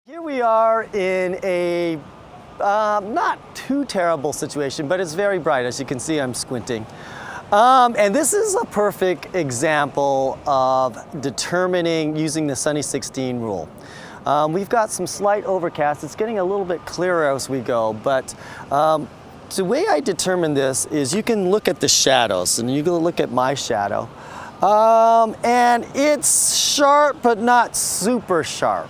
Here we are in a not too terrible situation, but it's very bright. As you can see, I'm squinting. And this is a perfect example of determining using the Sunny 16 rule. We've got some slight overcast. It's getting a little bit clearer as we go, but the way I determine this is you can look at the shadows, and you can look at my shadow. And it's sharp, but not super sharp.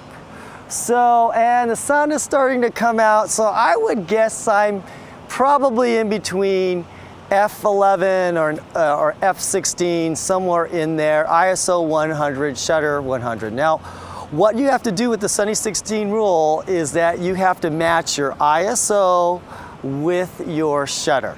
So, and the sun is starting to come out, so I would guess I'm probably in between f11 or f16, somewhere in there, ISO 100, shutter 100. Now, what you have to do with the Sunny 16 rule is that you have to match your ISO with your shutter,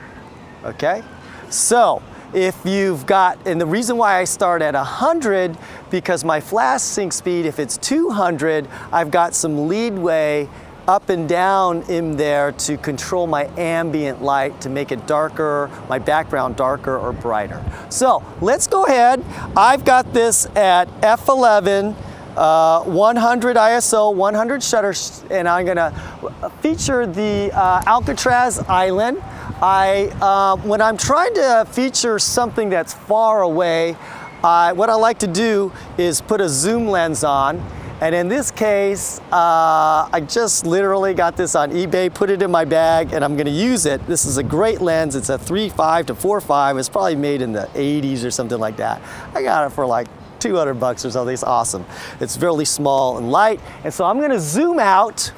okay? So, if you've got, and the reason why I start at 100, because my flash sync speed, if it's 200, I've got some leadway up and down in there to control my ambient light to make it darker, my background darker or brighter. So let's go ahead. I've got this at f11, 100 ISO, 100 shutter, and I'm gonna feature the Alcatraz Island. When I'm trying to feature something that's far away, what I like to do is put a zoom lens on. And in this case, I just literally got this on eBay, put it in my bag, and I'm gonna use it. This is a great lens. It's a 3.5 to 4.5. It's probably made in the 80s or something like that. I got it for like 200 bucks or something. It's awesome. It's really small and light. And so I'm gonna zoom out,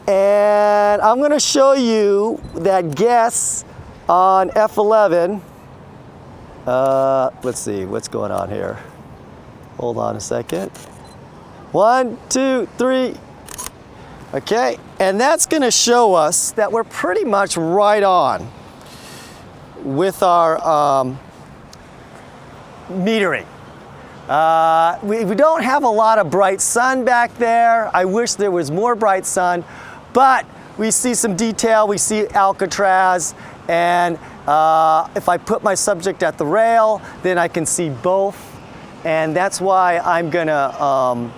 and I'm gonna show you that guess on f11. Let's see, what's going on here? Hold on a second. 1, 2, 3. Okay, and that's gonna show us that we're pretty much right on with our metering. We don't have a lot of bright sun back there. I wish there was more bright sun, but we see some detail. We see Alcatraz, and if I put my subject at the rail, then I can see both, and that's why I'm gonna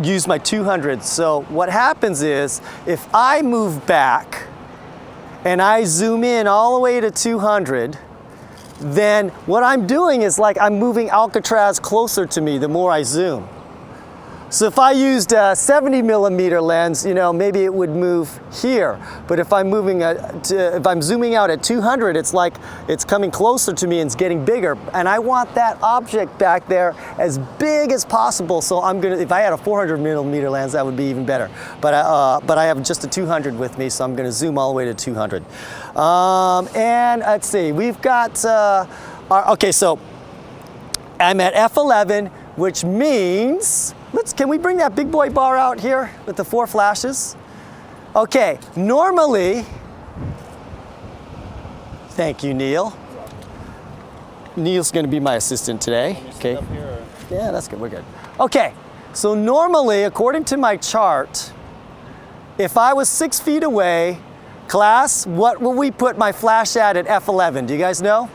use my 200. So what happens is, if I move back and I zoom in all the way to 200, then what I'm doing is like I'm moving Alcatraz closer to me the more I zoom. So if I used a 70 millimeter lens, you know, maybe it would move here. But if I'm if I'm zooming out at 200, it's like it's coming closer to me and it's getting bigger. And I want that object back there as big as possible. So I'm gonna, if I had a 400 millimeter lens, that would be even better. But I have just a 200 with me, so I'm gonna zoom all the way to 200. And let's see, we've got, okay, so I'm at f11, which means, can we bring that big boy bar out here with the 4 flashes? Okay, normally, thank you, Neil. Neil's gonna be my assistant today. Okay. Yeah, that's good, we're good. Okay, so normally, according to my chart, if I was 6 feet away, class, what will we put my flash at f11? Do you guys know?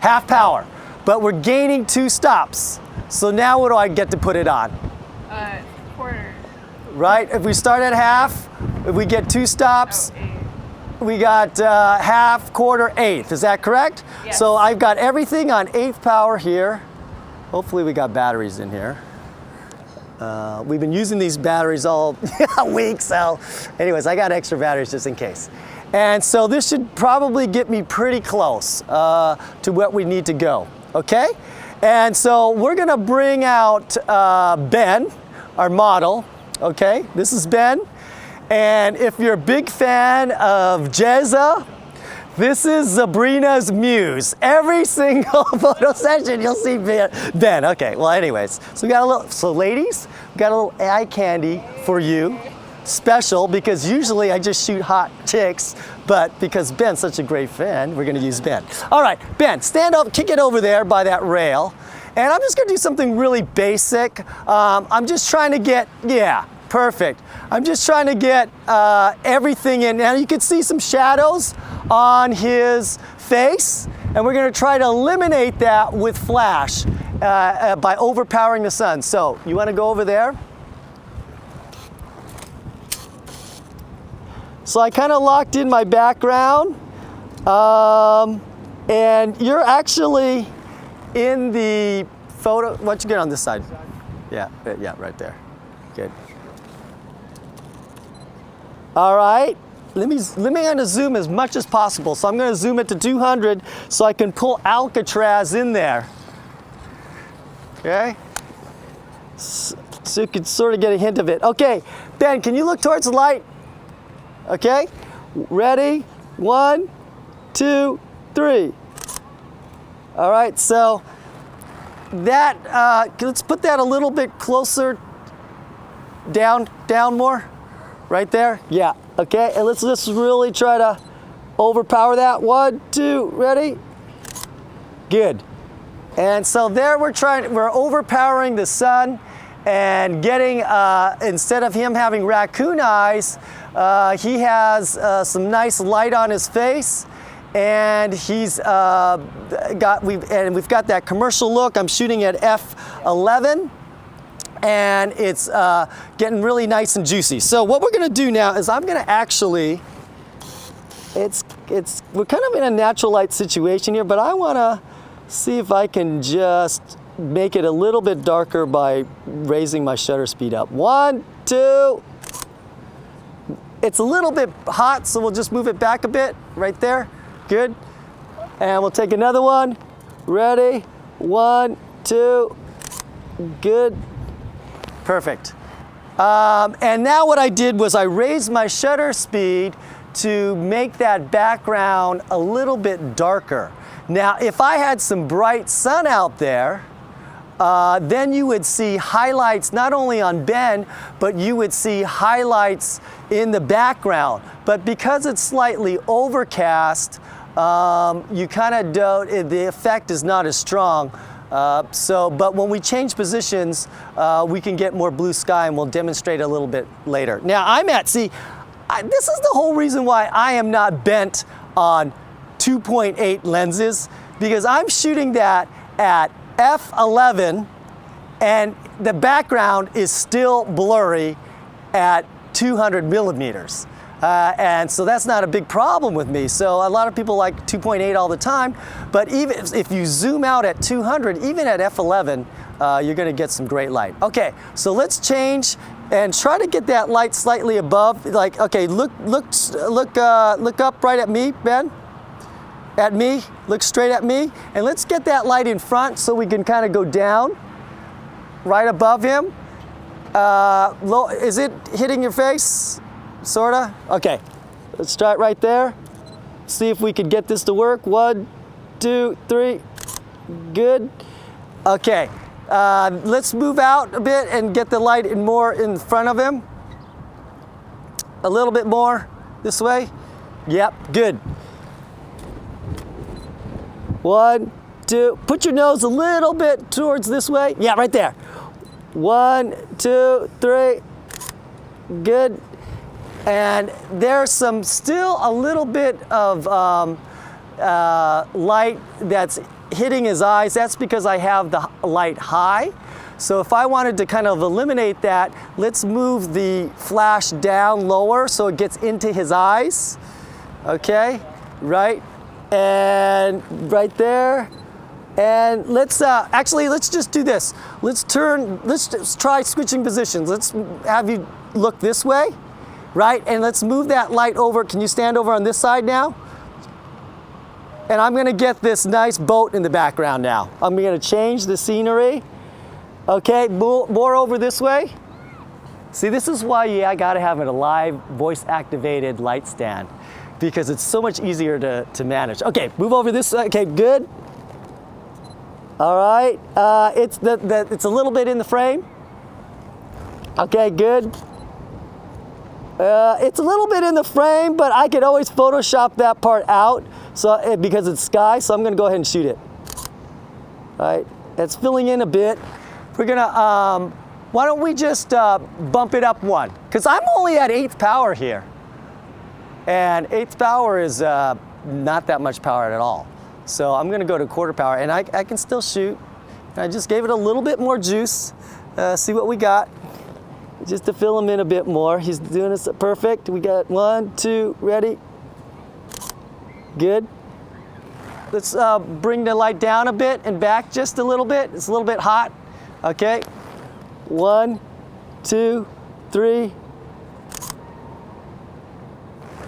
Half power. But we're gaining 2 stops. So now what do I get to put it on? Quarter. Right? If we start at half, if we get 2 stops, we got half, quarter, eighth. Is that correct? Yes. So I've got everything on 8th power here. Hopefully we got batteries in here. We've been using these batteries all week, so anyways, I got extra batteries just in case. And so this should probably get me pretty close to what we need to go, okay? And so we're gonna bring out Ben, our model, okay? This is Ben. And if you're a big fan of Jezza, this is Sabrina's muse. Every single photo session, you'll see Ben. Okay, well anyways, so we got a little, so ladies, we got a little eye candy for you. Special, because usually I just shoot hot chicks, but because Ben's such a great fan, we're gonna use Ben. All right, Ben, stand up, kick it over there by that rail. And I'm just gonna do something really basic. I'm just trying to get, yeah, perfect. I'm just trying to get everything in. Now you can see some shadows on his face, and we're gonna try to eliminate that with flash by overpowering the sun. So you wanna go over there? So I kind of locked in my background. And you're actually in the photo. Why don't you get on this side? Yeah, right there. Good. All right. Let me gonna zoom as much as possible. So I'm gonna zoom it to 200 so I can pull Alcatraz in there. Okay? So you can sort of get a hint of it. Okay, Ben, can you look towards the light? Okay? Ready? 1, 2, 3. All right, so that, let's put that a little bit closer down more. Right there? Yeah, okay, and let's just really try to overpower that. 1, 2, ready? Good. And so there we're overpowering the sun and getting, instead of him having raccoon eyes, he has some nice light on his face, and we've got that commercial look. I'm shooting at f11. And it's getting really nice and juicy. So what we're gonna do now is I'm gonna actually, we're kind of in a natural light situation here, but I wanna see if I can just make it a little bit darker by raising my shutter speed up. 1, 2. It's a little bit hot, so we'll just move it back a bit, right there. Good. And we'll take another one. Ready? 1, 2. Good. Perfect. And now what I did was I raised my shutter speed to make that background a little bit darker. Now, if I had some bright sun out there, then you would see highlights not only on Ben, but you would see highlights in the background. But because it's slightly overcast, you kind of don't, the effect is not as strong. But when we change positions, we can get more blue sky, and we'll demonstrate a little bit later. Now this is the whole reason why I am not bent on 2.8 lenses, because I'm shooting that at f11 and the background is still blurry at 200 millimeters. And so that's not a big problem with me. So a lot of people like 2.8 all the time, but even if you zoom out at 200, even at f11, you're gonna get some great light. Okay, so let's change and try to get that light slightly above. Like, okay, look up right at me, Ben. At me, look straight at me, and let's get that light in front so we can kind of go down right above him. Is it hitting your face? Sorta? Okay, let's start right there. See if we could get this to work. 1, 2, 3, good. Okay, let's move out a bit and get the light more in front of him. A little bit more this way. Yep, good. 1, 2, put your nose a little bit towards this way. Yeah, right there. 1, 2, 3, good. And there's still a little bit of light that's hitting his eyes. That's because I have the light high. So if I wanted to kind of eliminate that, let's move the flash down lower so it gets into his eyes. Okay, right? And right there. And let's just do this. Let's just try switching positions. Let's have you look this way. Right, and let's move that light over. Can you stand over on this side now? And I'm gonna get this nice boat in the background now. I'm gonna change the scenery. Okay, more over this way. See, this is why I gotta have a live voice-activated light stand, because it's so much easier to manage. Okay, move over this way. Okay, good. All right, it's a little bit in the frame. Okay, good. It's a little bit in the frame, but I could always Photoshop that part out because it's sky, so I'm gonna go ahead and shoot it. All right, it's filling in a bit. We're gonna, why don't we just bump it up 1? Because I'm only at 8th power here. And 8th power is not that much power at all. So I'm gonna go to 1/4 power, and I can still shoot. And I just gave it a little bit more juice. See what we got. just to fill him in a bit more. He's doing this perfect. We got 1, 2, ready. Good. Let's bring the light down a bit and back just a little bit. It's a little bit hot. Okay. 1, 2, 3.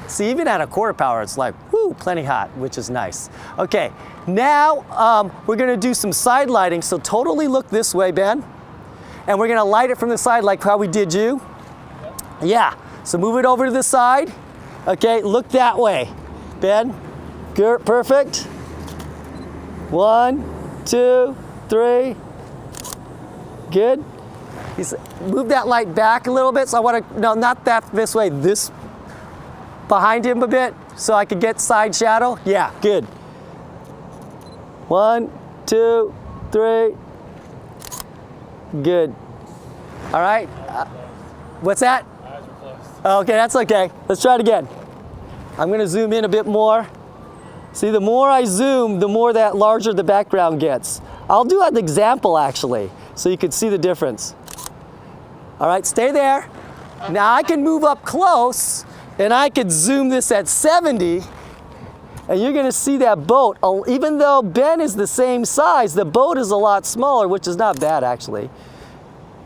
See, even at a quarter power, it's like, whoo, plenty hot, which is nice. Okay, now we're gonna do some side lighting, so totally look this way, Ben. And we're gonna light it from the side like how we did you. Yeah, so move it over to the side. Okay, look that way, Ben. Good, perfect. 1, 2, 3. Good. Move that light back a little bit. So I want to, no, not that this way, this behind him a bit so I could get side shadow. Yeah, good. 1, 2, 3. Good. All right. What's that? Eyes were closed. Okay, that's okay. Let's try it again. I'm going to zoom in a bit more. See, the more I zoom, the more that larger the background gets. I'll do an example actually, so you can see the difference. All right, stay there. Now I can move up close and I could zoom this at 70 and you're gonna see that boat. Even though Ben is the same size, the boat is a lot smaller, which is not bad actually.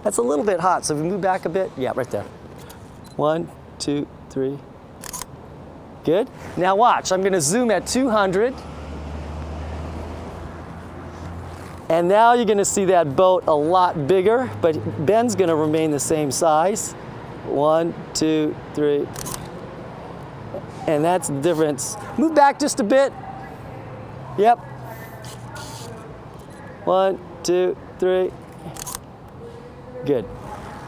That's a little bit hot, so if we move back a bit, yeah, right there. 1, 2, 3. Good. Now watch, I'm gonna zoom at 200. And now you're gonna see that boat a lot bigger, but Ben's gonna remain the same size. 1, 2, 3. And that's the difference. Move back just a bit. Yep. 1, 2, 3. Good.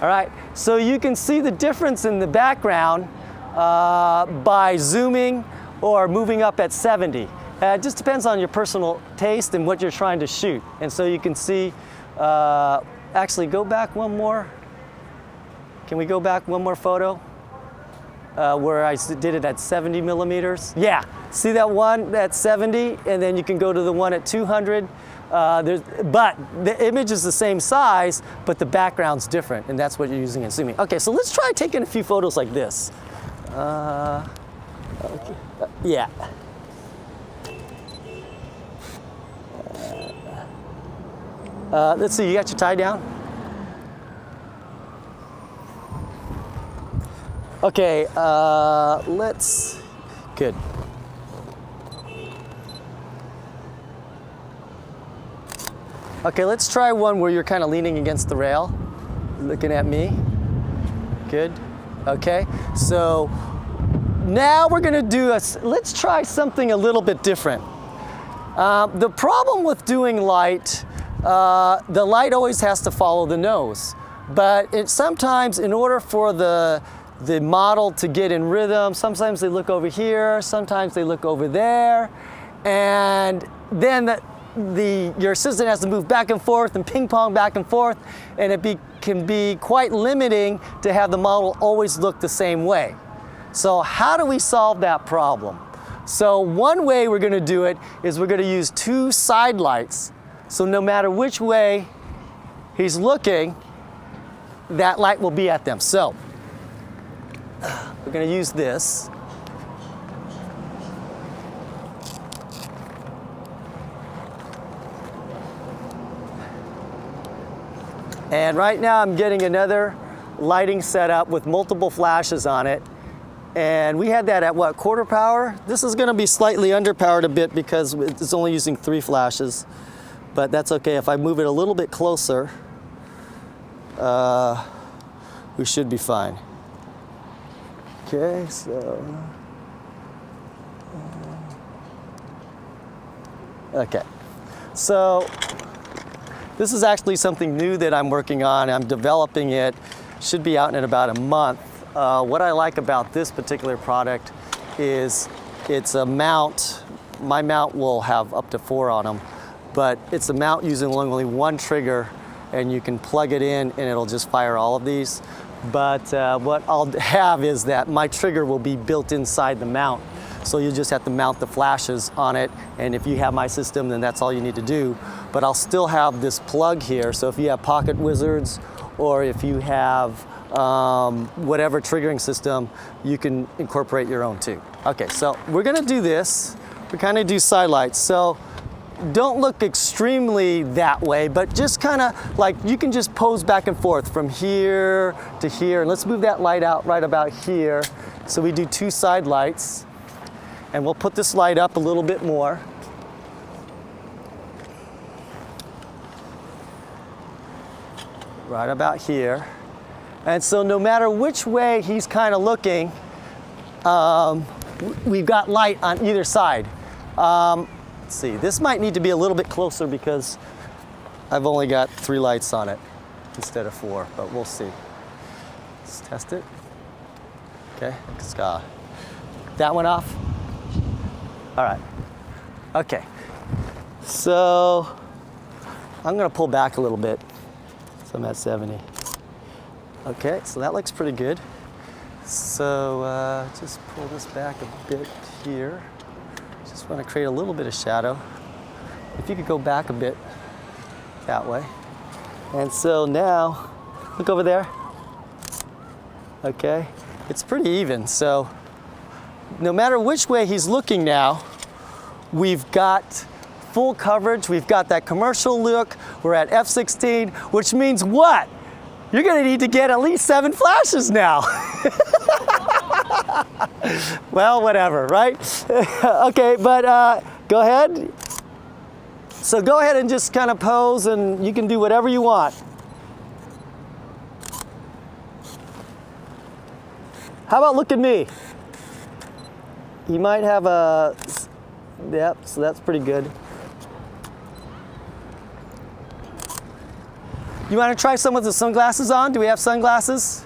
All right, so you can see the difference in the background by zooming or moving up at 70. It just depends on your personal taste and what you're trying to shoot. And so you can see, actually go back one more. Can we go back one more photo? Where I did it at 70 millimeters. Yeah, see that one at 70, and then you can go to the one at 200. But the image is the same size, but the background's different, and that's what you're using in zooming. Okay, so let's try taking a few photos like this. Okay. Yeah. Let's see, you got your tie down? Okay, good. Okay, let's try one where you're kind of leaning against the rail, looking at me. Good, okay. So now we're gonna do let's try something a little bit different. The problem with doing light, the light always has to follow the nose. But sometimes in order for the model to get in rhythm, sometimes they look over here, sometimes they look over there, and then your assistant has to move back and forth and ping pong back and forth, and it can be quite limiting to have the model always look the same way. So how do we solve that problem? So one way we're gonna do it is we're gonna use 2 side lights. So no matter which way he's looking, that light will be at them. So we're gonna use this. And right now I'm getting another lighting setup with multiple flashes on it. And we had that at what, quarter power? This is gonna be slightly underpowered a bit because it's only using 3 flashes, but that's okay. If I move it a little bit closer, we should be fine. Okay, so. Okay, so this is actually something new that I'm working on. I'm developing it. Should be out in about a month. What I like about this particular product is it's a mount. My mount will have up to 4 on them, but it's a mount using only 1 trigger, and you can plug it in and it'll just fire all of these. But what I'll have is that my trigger will be built inside the mount. So you just have to mount the flashes on it, and if you have my system, then that's all you need to do. But I'll still have this plug here, so if you have Pocket Wizards or if you have whatever triggering system, you can incorporate your own too. Okay, so we're gonna do this. We kind of do side lights. So don't look extremely that way, but just kind of like you can just pose back and forth from here to here. And let's move that light out right about here. So we do 2 side lights, and we'll put this light up a little bit more. Right about here. And so no matter which way he's kind of looking, we've got light on either side. Let's see, this might need to be a little bit closer because I've only got 3 lights on it instead of 4, but we'll see. Let's test it. Okay, that one off. All right, okay. So I'm gonna pull back a little bit. So I'm at 70. Okay, so that looks pretty good. So just pull this back a bit here. Just want to create a little bit of shadow. If you could go back a bit that way. And so now, look over there. Okay, it's pretty even. So no matter which way he's looking now, we've got full coverage. We've got that commercial look. We're at f/16, which means what? You're gonna need to get at least 7 flashes now. Well, whatever, right? Okay, but go ahead. So go ahead and just kind of pose, and you can do whatever you want. How about look at me? You might have a, yep, so that's pretty good. You want to try some with the sunglasses on? Do we have sunglasses?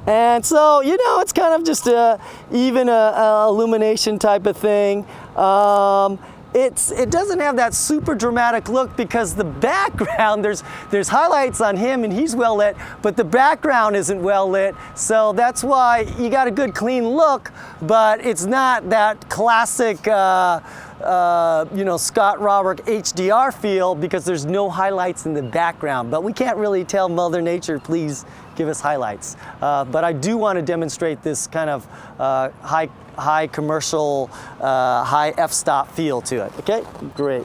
And so, you know, it's kind of just even a illumination type of thing. It doesn't have that super dramatic look because the background, there's highlights on him and he's well lit, but the background isn't well lit. So that's why you got a good clean look, but it's not that classic, you know, Scott Roberts HDR feel because there's no highlights in the background. But we can't really tell Mother Nature, please give us highlights. But I do want to demonstrate this kind of high commercial, high f-stop feel to it. Okay, great.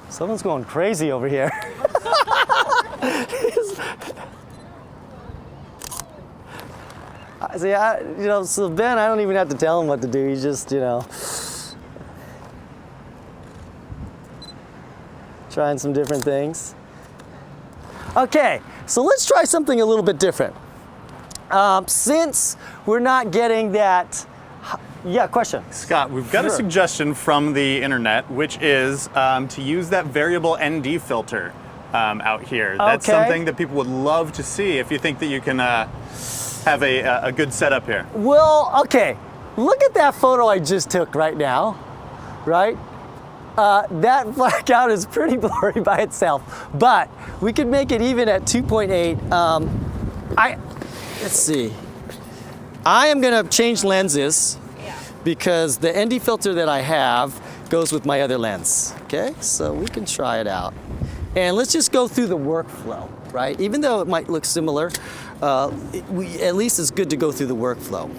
Someone's going crazy over here. See, you know, so Ben, I don't even have to tell him what to do. He's just, you know, trying some different things. Okay, so let's try something a little bit different. Since we're not getting that, yeah, question. Scott, we've got a suggestion from the internet, which is to use that variable ND filter out here. That's something that people would love to see if you think that you can have a good setup here. Well, okay, look at that photo I just took right now, right? That blackout is pretty blurry by itself, but we could make it even at 2.8. Let's see. I am gonna change lenses because the ND filter that I have goes with my other lens, okay? So we can try it out. And let's just go through the workflow, right? Even though it might look similar, at least it's good to go through the workflow.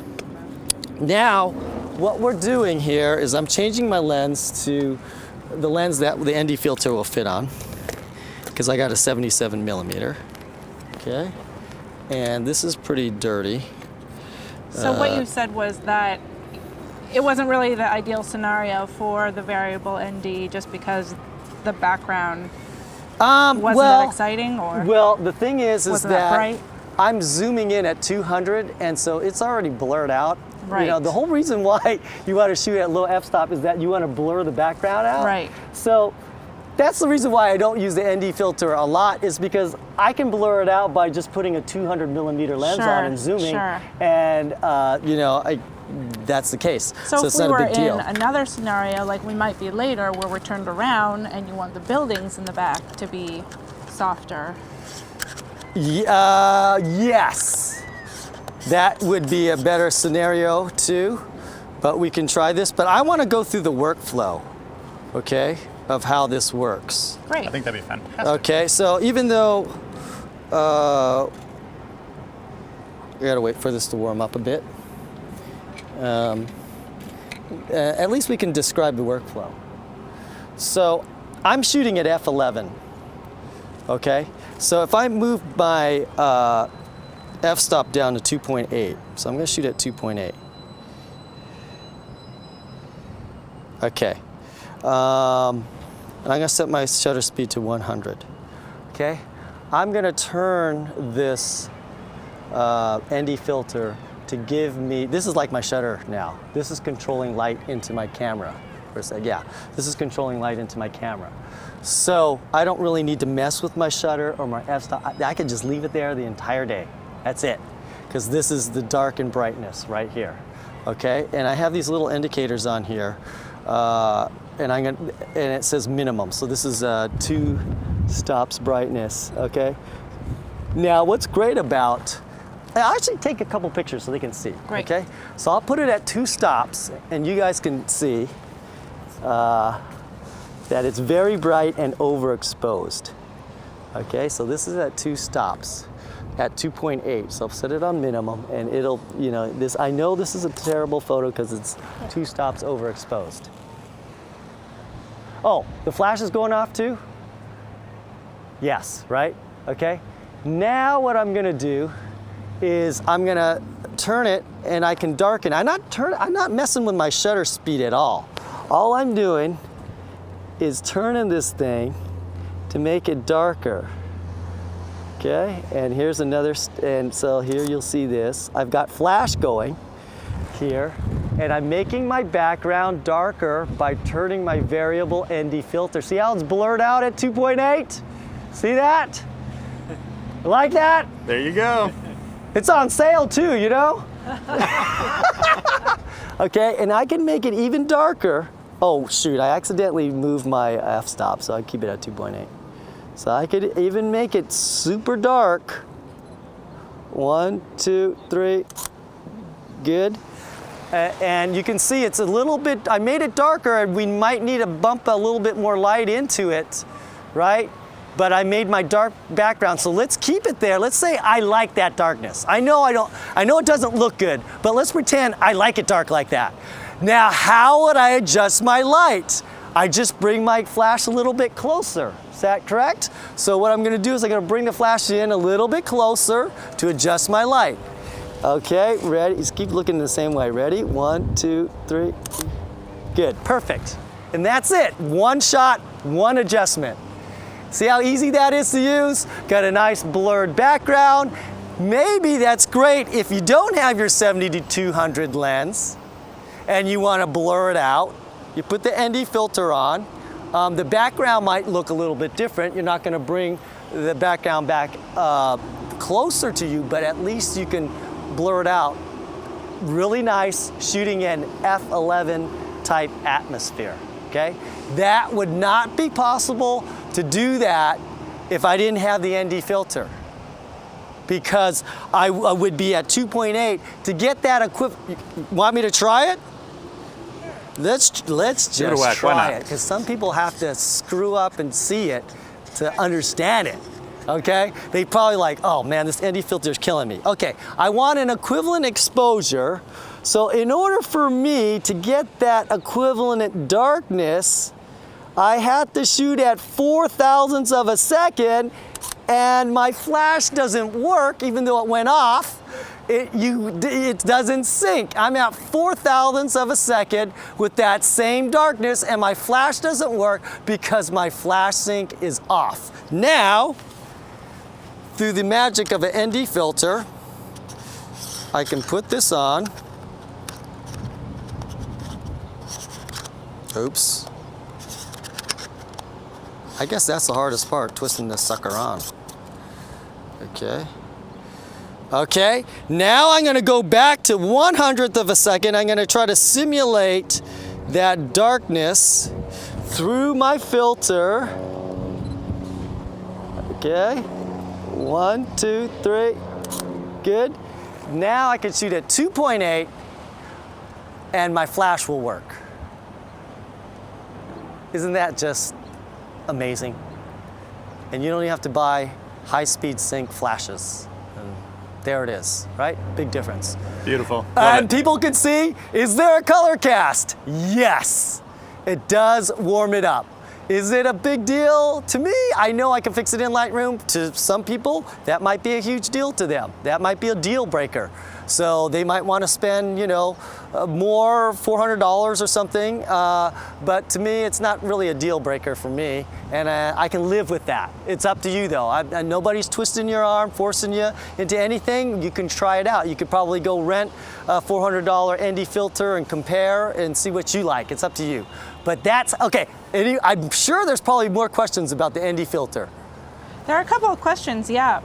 Now, what we're doing here is I'm changing my lens to the lens that the ND filter will fit on, because I got a 77 millimeter, okay? And this is pretty dirty. So what you said was that it wasn't really the ideal scenario for the variable ND just because the background wasn't that exciting, or? Well, the thing is that bright? I'm zooming in at 200, and so it's already blurred out. Right. You know, the whole reason why you want to shoot at low f-stop is that you want to blur the background out. Right. So that's the reason why I don't use the ND filter a lot, is because I can blur it out by just putting a 200 millimeter lens on and zooming. Sure. And, you know, that's the case. So it's if we not were a big deal. in another scenario, like we might be later, where we're turned around and you want the buildings in the back to be softer. Yes, that would be a better scenario too, but we can try this. But I want to go through the workflow, okay, of how this works. Great. I think that'd be fantastic. Okay, so even though we gotta wait for this to warm up a bit, at least we can describe the workflow. So I'm shooting at f11. Okay, so if I move my f-stop down to 2.8, so I'm going to shoot at 2.8. Okay, and I'm going to set my shutter speed to 100. Okay, I'm going to turn this ND filter to give me, this is like my shutter now. This is controlling light into my camera. Yeah, this is controlling light into my camera. So I don't really need to mess with my shutter or my f-stop. I can just leave it there the entire day. That's it. Because this is the darken brightness right here. Okay, and I have these little indicators on here. And it says minimum. So this is 2 stops brightness, okay? Now what's great about, I'll actually take a couple pictures so they can see, Great. okay? So I'll put it at 2 stops and you guys can see that it's very bright and overexposed. Okay, so this is at 2 stops at 2.8. So I'll set it on minimum and it'll, you know, this, I know this is a terrible photo because it's 2 stops overexposed. Oh, the flash is going off too? Yes, right? Okay. Now what I'm gonna do is I'm gonna turn it and I can darken. I'm not messing with my shutter speed at all. All I'm doing is turning this thing to make it darker. Okay, and here's another, and so here you'll see this. I've got flash going here, and I'm making my background darker by turning my variable ND filter. See how it's blurred out at 2.8? See that? Like that? There you go. It's on sale too, you know? Okay, and I can make it even darker. Oh shoot, I accidentally moved my f-stop, so I keep it at 2.8. So I could even make it super dark. 1, 2, 3, good. And you can see it's a little bit, I made it darker and we might need to bump a little bit more light into it, right? But I made my dark background, so let's keep it there. Let's say I like that darkness. I know it doesn't look good, but let's pretend I like it dark like that. Now, how would I adjust my light? I just bring my flash a little bit closer. Is that correct? So what I'm gonna do is I'm gonna bring the flash in a little bit closer to adjust my light. Okay, ready? Just keep looking the same way. Ready? 1, 2, 3. Good, perfect. And that's it. One shot, one adjustment. See how easy that is to use? Got a nice blurred background. Maybe that's great if you don't have your 70-200 lens and you want to blur it out. You put the ND filter on. The background might look a little bit different. You're not going to bring the background back closer to you, but at least you can blur it out. Really nice shooting in F11 type atmosphere. Okay? That would not be possible to do that if I didn't have the ND filter, because I would be at 2.8 to get that equivalent. Want me to try it? Let's just try it, because some people have to screw up and see it to understand it. Okay? They probably like, oh man, this ND filter is killing me. Okay, I want an equivalent exposure. So in order for me to get that equivalent darkness, I had to shoot at 0.004 of a second, and my flash doesn't work, even though it went off. It doesn't sync. I'm at 0.004 of a second with that same darkness, and my flash doesn't work because my flash sync is off. Now, through the magic of an ND filter, I can put this on. Oops. I guess that's the hardest part, twisting this sucker on. Okay. Okay, now I'm gonna go back to 1/100th of a second. I'm gonna try to simulate that darkness through my filter. Okay, 1, 2, 3, good. Now I can shoot at 2.8 and my flash will work. Isn't that just amazing? And you don't even have to buy high-speed sync flashes. And there it is, right? Big difference. Beautiful. And people can see, is there a color cast? Yes, it does warm it up. Is it a big deal to me? I know I can fix it in Lightroom. To some people, that might be a huge deal to them. That might be a deal breaker. So they might want to spend, you know, more, $400 or something. But to me, it's not really a deal breaker for me. And I can live with that. It's up to you though. Nobody's twisting your arm, forcing you into anything. You can try it out. You could probably go rent a $400 ND filter and compare and see what you like. It's up to you. But that's, okay, I'm sure there's probably more questions about the ND filter. There are a couple of questions, yeah.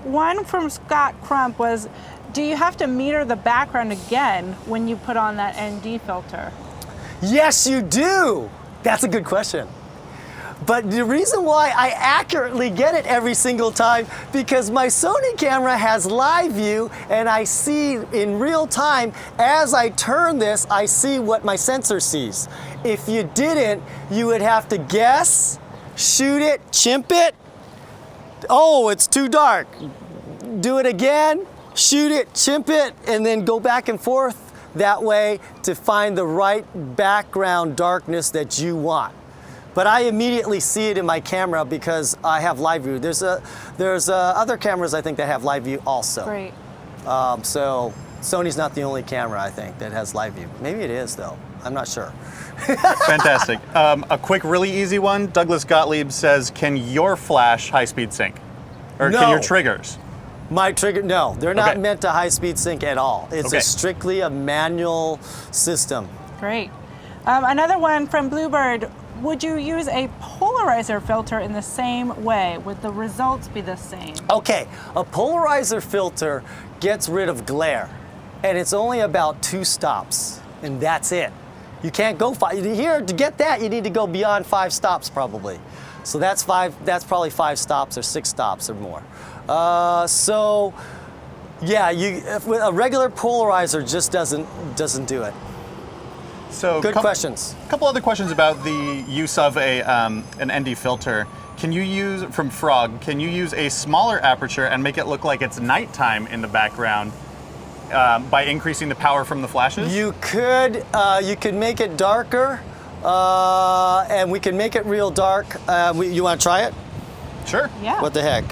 One from Scott Crump was, do you have to meter the background again when you put on that ND filter? Yes, you do. That's a good question. But the reason why I accurately get it every single time, because my Sony camera has live view and I see in real time, as I turn this, I see what my sensor sees. If you didn't, you would have to guess, shoot it, chimp it. Oh, it's too dark. Do it again, shoot it, chimp it, and then go back and forth that way to find the right background darkness that you want. But I immediately see it in my camera because I have live view. There's other cameras I think that have live view also. Great. So Sony's not the only camera I think that has live view. Maybe it is though. I'm not sure. Fantastic. A quick, really easy one. Douglas Gottlieb says, "Can your flash high-speed sync, or No. can your triggers?" My trigger, no, they're not Okay. meant to high-speed sync at all. It's Okay. strictly a manual system. Great. Another one from Bluebird. Would you use a polarizer filter in the same way? Would the results be the same? Okay, a polarizer filter gets rid of glare, and it's only about 2 stops, and that's it. You can't go 5. Here, to get that, you need to go beyond 5 stops probably. So that's probably 5 stops or 6 stops or more. So, yeah, a regular polarizer just doesn't do it. So Good questions. A couple other questions about the use of an ND filter. Can you use, from Frog, can you use a smaller aperture and make it look like it's nighttime in the background by increasing the power from the flashes? You could make it darker, and we can make it real dark. You want to try it? Sure. Yeah. What the heck?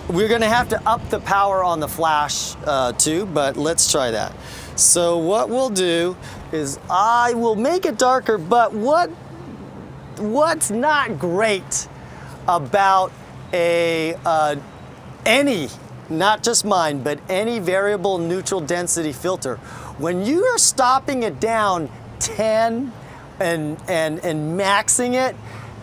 We're gonna have to up the power on the flash too, but let's try that. So what we'll do is I will make it darker, but what's not great about any, not just mine, but any variable neutral density filter, when you are stopping it down 10 and maxing it,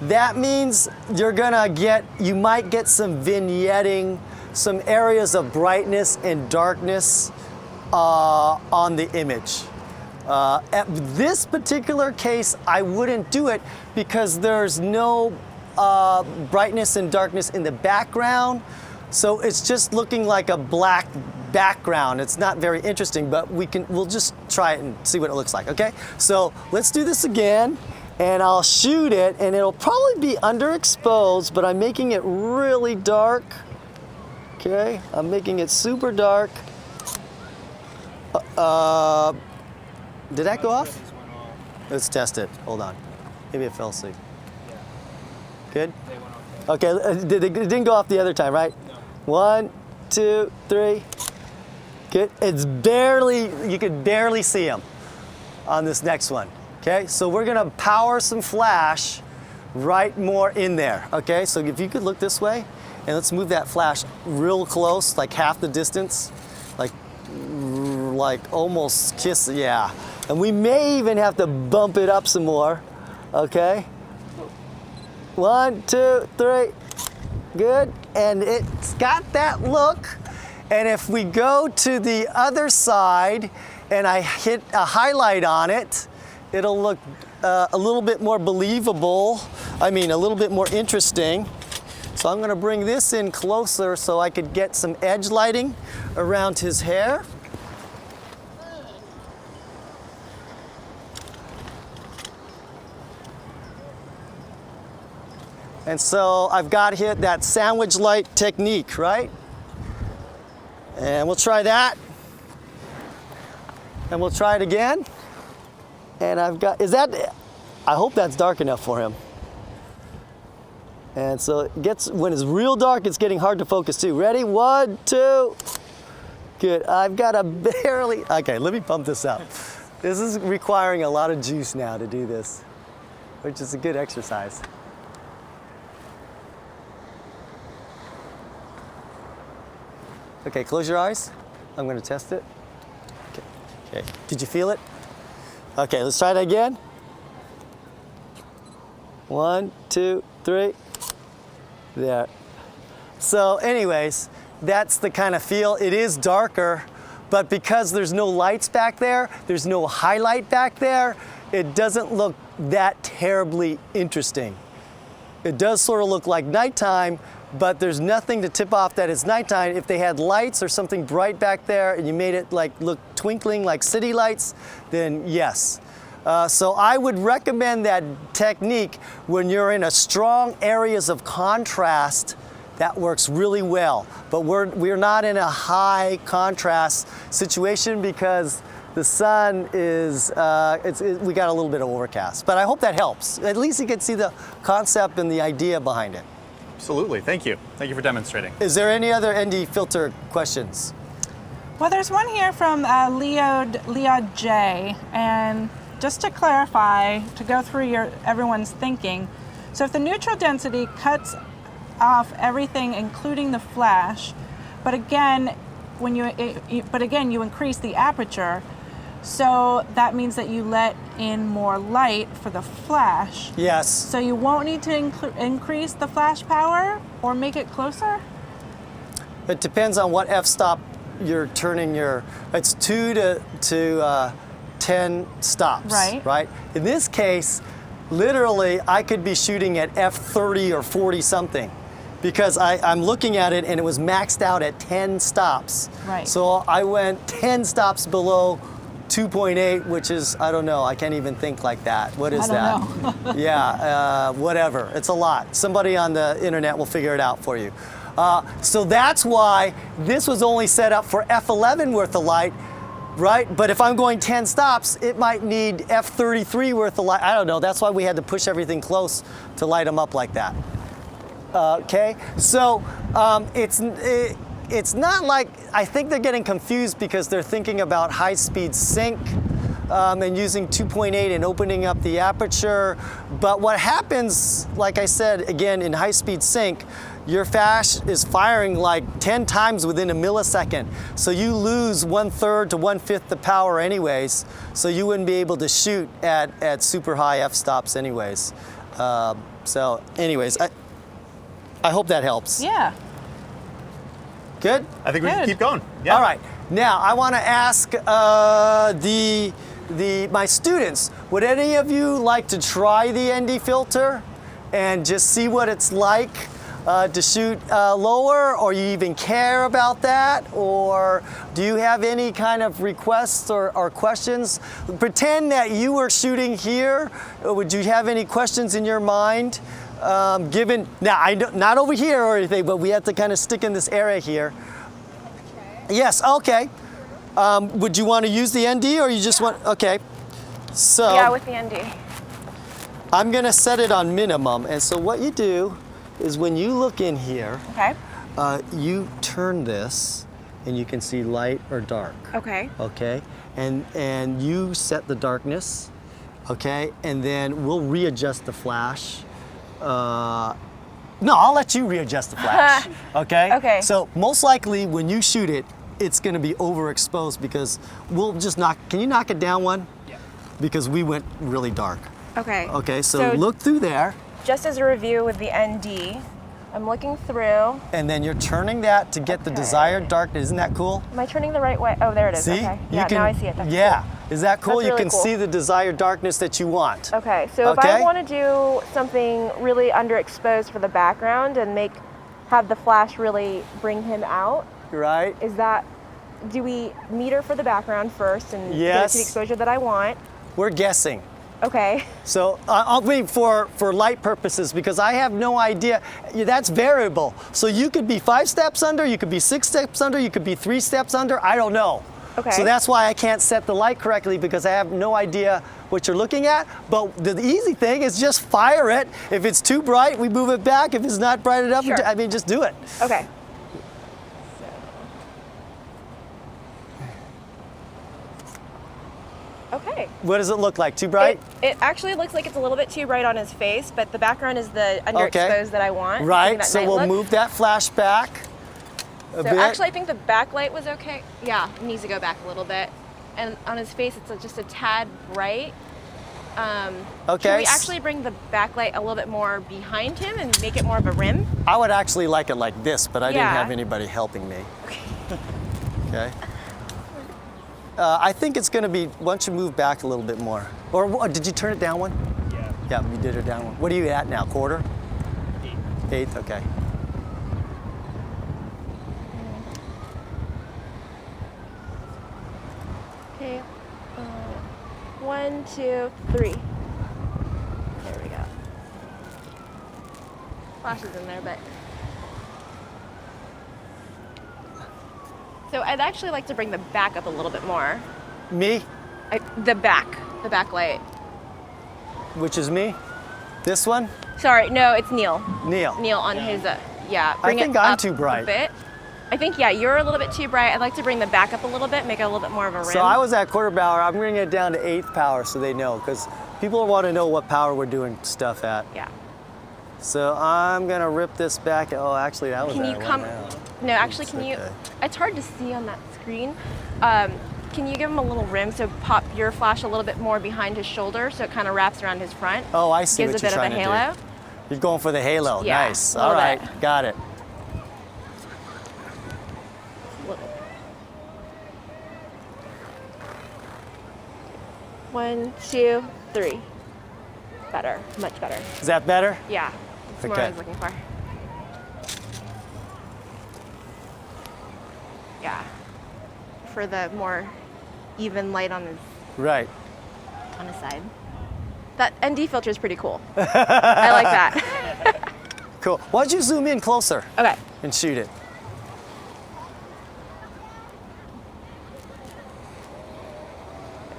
that means you might get some vignetting, some areas of brightness and darkness on the image. At this particular case, I wouldn't do it because there's no brightness and darkness in the background. So it's just looking like a black background. It's not very interesting, but we'll just try it and see what it looks like, okay? So let's do this again, and I'll shoot it, and it'll probably be underexposed, but I'm making it really dark. Okay, I'm making it super dark. Did that go off? Let's test it. Hold on. Maybe it fell asleep. Good? Okay, it didn't go off the other time, right? 1, 2, 3. Good. You could barely see them on this next one. Okay, so we're gonna power some flash right more in there. Okay, so if you could look this way, and let's move that flash real close, like half the distance, like almost kiss, yeah. And we may even have to bump it up some more, okay? 1, 2, 3, good. And it's got that look, And if we go to the other side and I hit a highlight on it, it'll look a little bit more believable. I mean, a little bit more interesting. So I'm gonna bring this in closer so I could get some edge lighting around his hair. And so I've got here that sandwich light technique, right? And we'll try that. And we'll try it again. And I've got, I hope that's dark enough for him. And so it gets, when it's real dark, it's getting hard to focus too. Ready? 1, 2. Good. I've got a barely, okay, let me pump this up. This is requiring a lot of juice now to do this, which is a good exercise. Okay, close your eyes. I'm gonna test it. Okay. Did you feel it? Okay, let's try that again. 1, 2, 3. There. So anyways, that's the kind of feel. It is darker, but because there's no lights back there, there's no highlight back there, it doesn't look that terribly interesting. It does sort of look like nighttime, but there's nothing to tip off that it's nighttime. If they had lights or something bright back there and you made it like look twinkling like city lights, then yes. So I would recommend that technique when you're in a strong areas of contrast. That works really well. But we're not in a high contrast situation because the sun is, we got a little bit of overcast. But I hope that helps. At least you can see the concept and the idea behind it. Absolutely, thank you. Thank you for demonstrating. Is there any other ND filter questions? Well, there's one here from Leo J. And just to clarify, to go through everyone's thinking, so if the neutral density cuts off everything, including the flash, but again, you increase the aperture, so that means that you let in more light for the flash. Yes. So you won't need to increase the flash power or make it closer? It depends on what f-stop you're turning your, it's 2 to 10 stops, right? In this case, literally, I could be shooting at f30 or 40 something because I'm looking at it and it was maxed out at 10 stops. Right. So I went 10 stops below 2.8, which is, I don't know, I can't even think like that. What is that? I don't know. Yeah, whatever. It's a lot. Somebody on the internet will figure it out for you. So that's why this was only set up for f11 worth of light, right? But if I'm going 10 stops, it might need f33 worth of light. I don't know. That's why we had to push everything close to light them up like that. Okay, so it's not like, I think they're getting confused because they're thinking about high-speed sync and using 2.8 and opening up the aperture. But what happens, like I said, again, in high-speed sync, your flash is firing like 10 times within a millisecond. So you lose 1/3 to 1/5 the power anyways. So you wouldn't be able to shoot at super high f-stops anyways. So anyways, I hope that helps. Yeah. Good? I think we can Good. keep going. Yeah. All right. Now, I want to ask my students, would any of you like to try the ND filter and just see what it's like to shoot lower, or you even care about that? Or do you have any kind of requests or questions? Pretend that you were shooting here. Would you have any questions in your mind? Given, now I know, not over here or anything, but we have to kind of stick in this area here. Yes, okay. Would you want to use the ND or you just want, okay. So Yeah, with the ND. I'm gonna set it on minimum. And so what you do is when you look in here, Okay. you turn this and you can see light or dark. Okay. Okay, and you set the darkness, okay, and then we'll readjust the flash. No, I'll let you readjust the flash, okay? Okay. So most likely when you shoot it, it's gonna be overexposed because we'll just can you knock it down one? Yeah. Because we went really dark. Okay. Okay, so look through there. Just as a review with the ND, I'm looking through. And then you're turning that to get the Okay. desired darkness. Isn't that cool? Am I turning the right way? Oh, there it is. See? Okay. You Yeah, can, now I see it. That's yeah. Is that cool? That's You really can cool. see the desired darkness that you want. cool. Okay, so if Okay. I want to do something really underexposed for the background and have the flash really bring him out, Right? do we meter for the background first and get it Yes. to the exposure that I want? We're guessing. Okay. So I'll be for light purposes because I have no idea. That's variable. So you could be 5 steps under, you could be 6 steps under, you could be 3 steps under. I don't know. Okay. So that's why I can't set the light correctly because I have no idea what you're looking at. But the easy thing is just fire it. If it's too bright, we move it back. If it's not bright enough, Sure. I mean, just do it. Okay. Okay. What does it look like? Too bright? It actually looks like it's a little bit too bright on his face, but the background is the underexposed that I want. giving Right. that So night we'll look. move that flash back a So bit. actually, I think the backlight was okay. Yeah, it needs to go back a little bit. And on his face, it's just a tad bright. Okay. Can we actually bring the backlight a little bit more behind him and make it more of a rim? I would actually like it like this, but I didn't Yeah. have anybody helping me. Okay. I think it's going to be, why don't you move back a little bit more? Or did you turn it down one? Yeah. Yeah, you did it down one. What are you at now? Quarter? 8. Eighth? Okay. Okay. 1, 2, 3. There we go. Flash is in there, but. So I'd actually like to bring the back up a little bit more. Me? The backlight. Which is me? This one? Sorry, no, it's Neil. Neil. Neil on his, yeah. Bring think it I'm up too bright. A bit. I think, yeah, you're a little bit too bright. I'd like to bring the back up a little bit, make it a little bit more of a rim. So I was at quarter power. I'm bringing it down to 8th power so they know, because people want to know what power we're doing stuff at. Yeah. So I'm going to rip this back. Oh, actually, that was Can you at one come? now. No, actually, It's can you? okay. It's hard to see on that screen. Can you give him a little rim? So pop your flash a little bit more behind his shoulder, so it kind of wraps around his front. Oh, I see Gives what a you're bit of a trying to halo. do. You're going for the halo. Yeah, Nice. a All little right, bit. got it. Little. 1, 2, 3. Better, much better. Is that better? Yeah, that's what Okay. I was looking for. Yeah, for the more even light on Right. his side. That ND filter is pretty cool. I like that. Cool. Why don't you zoom in closer Okay. and shoot it?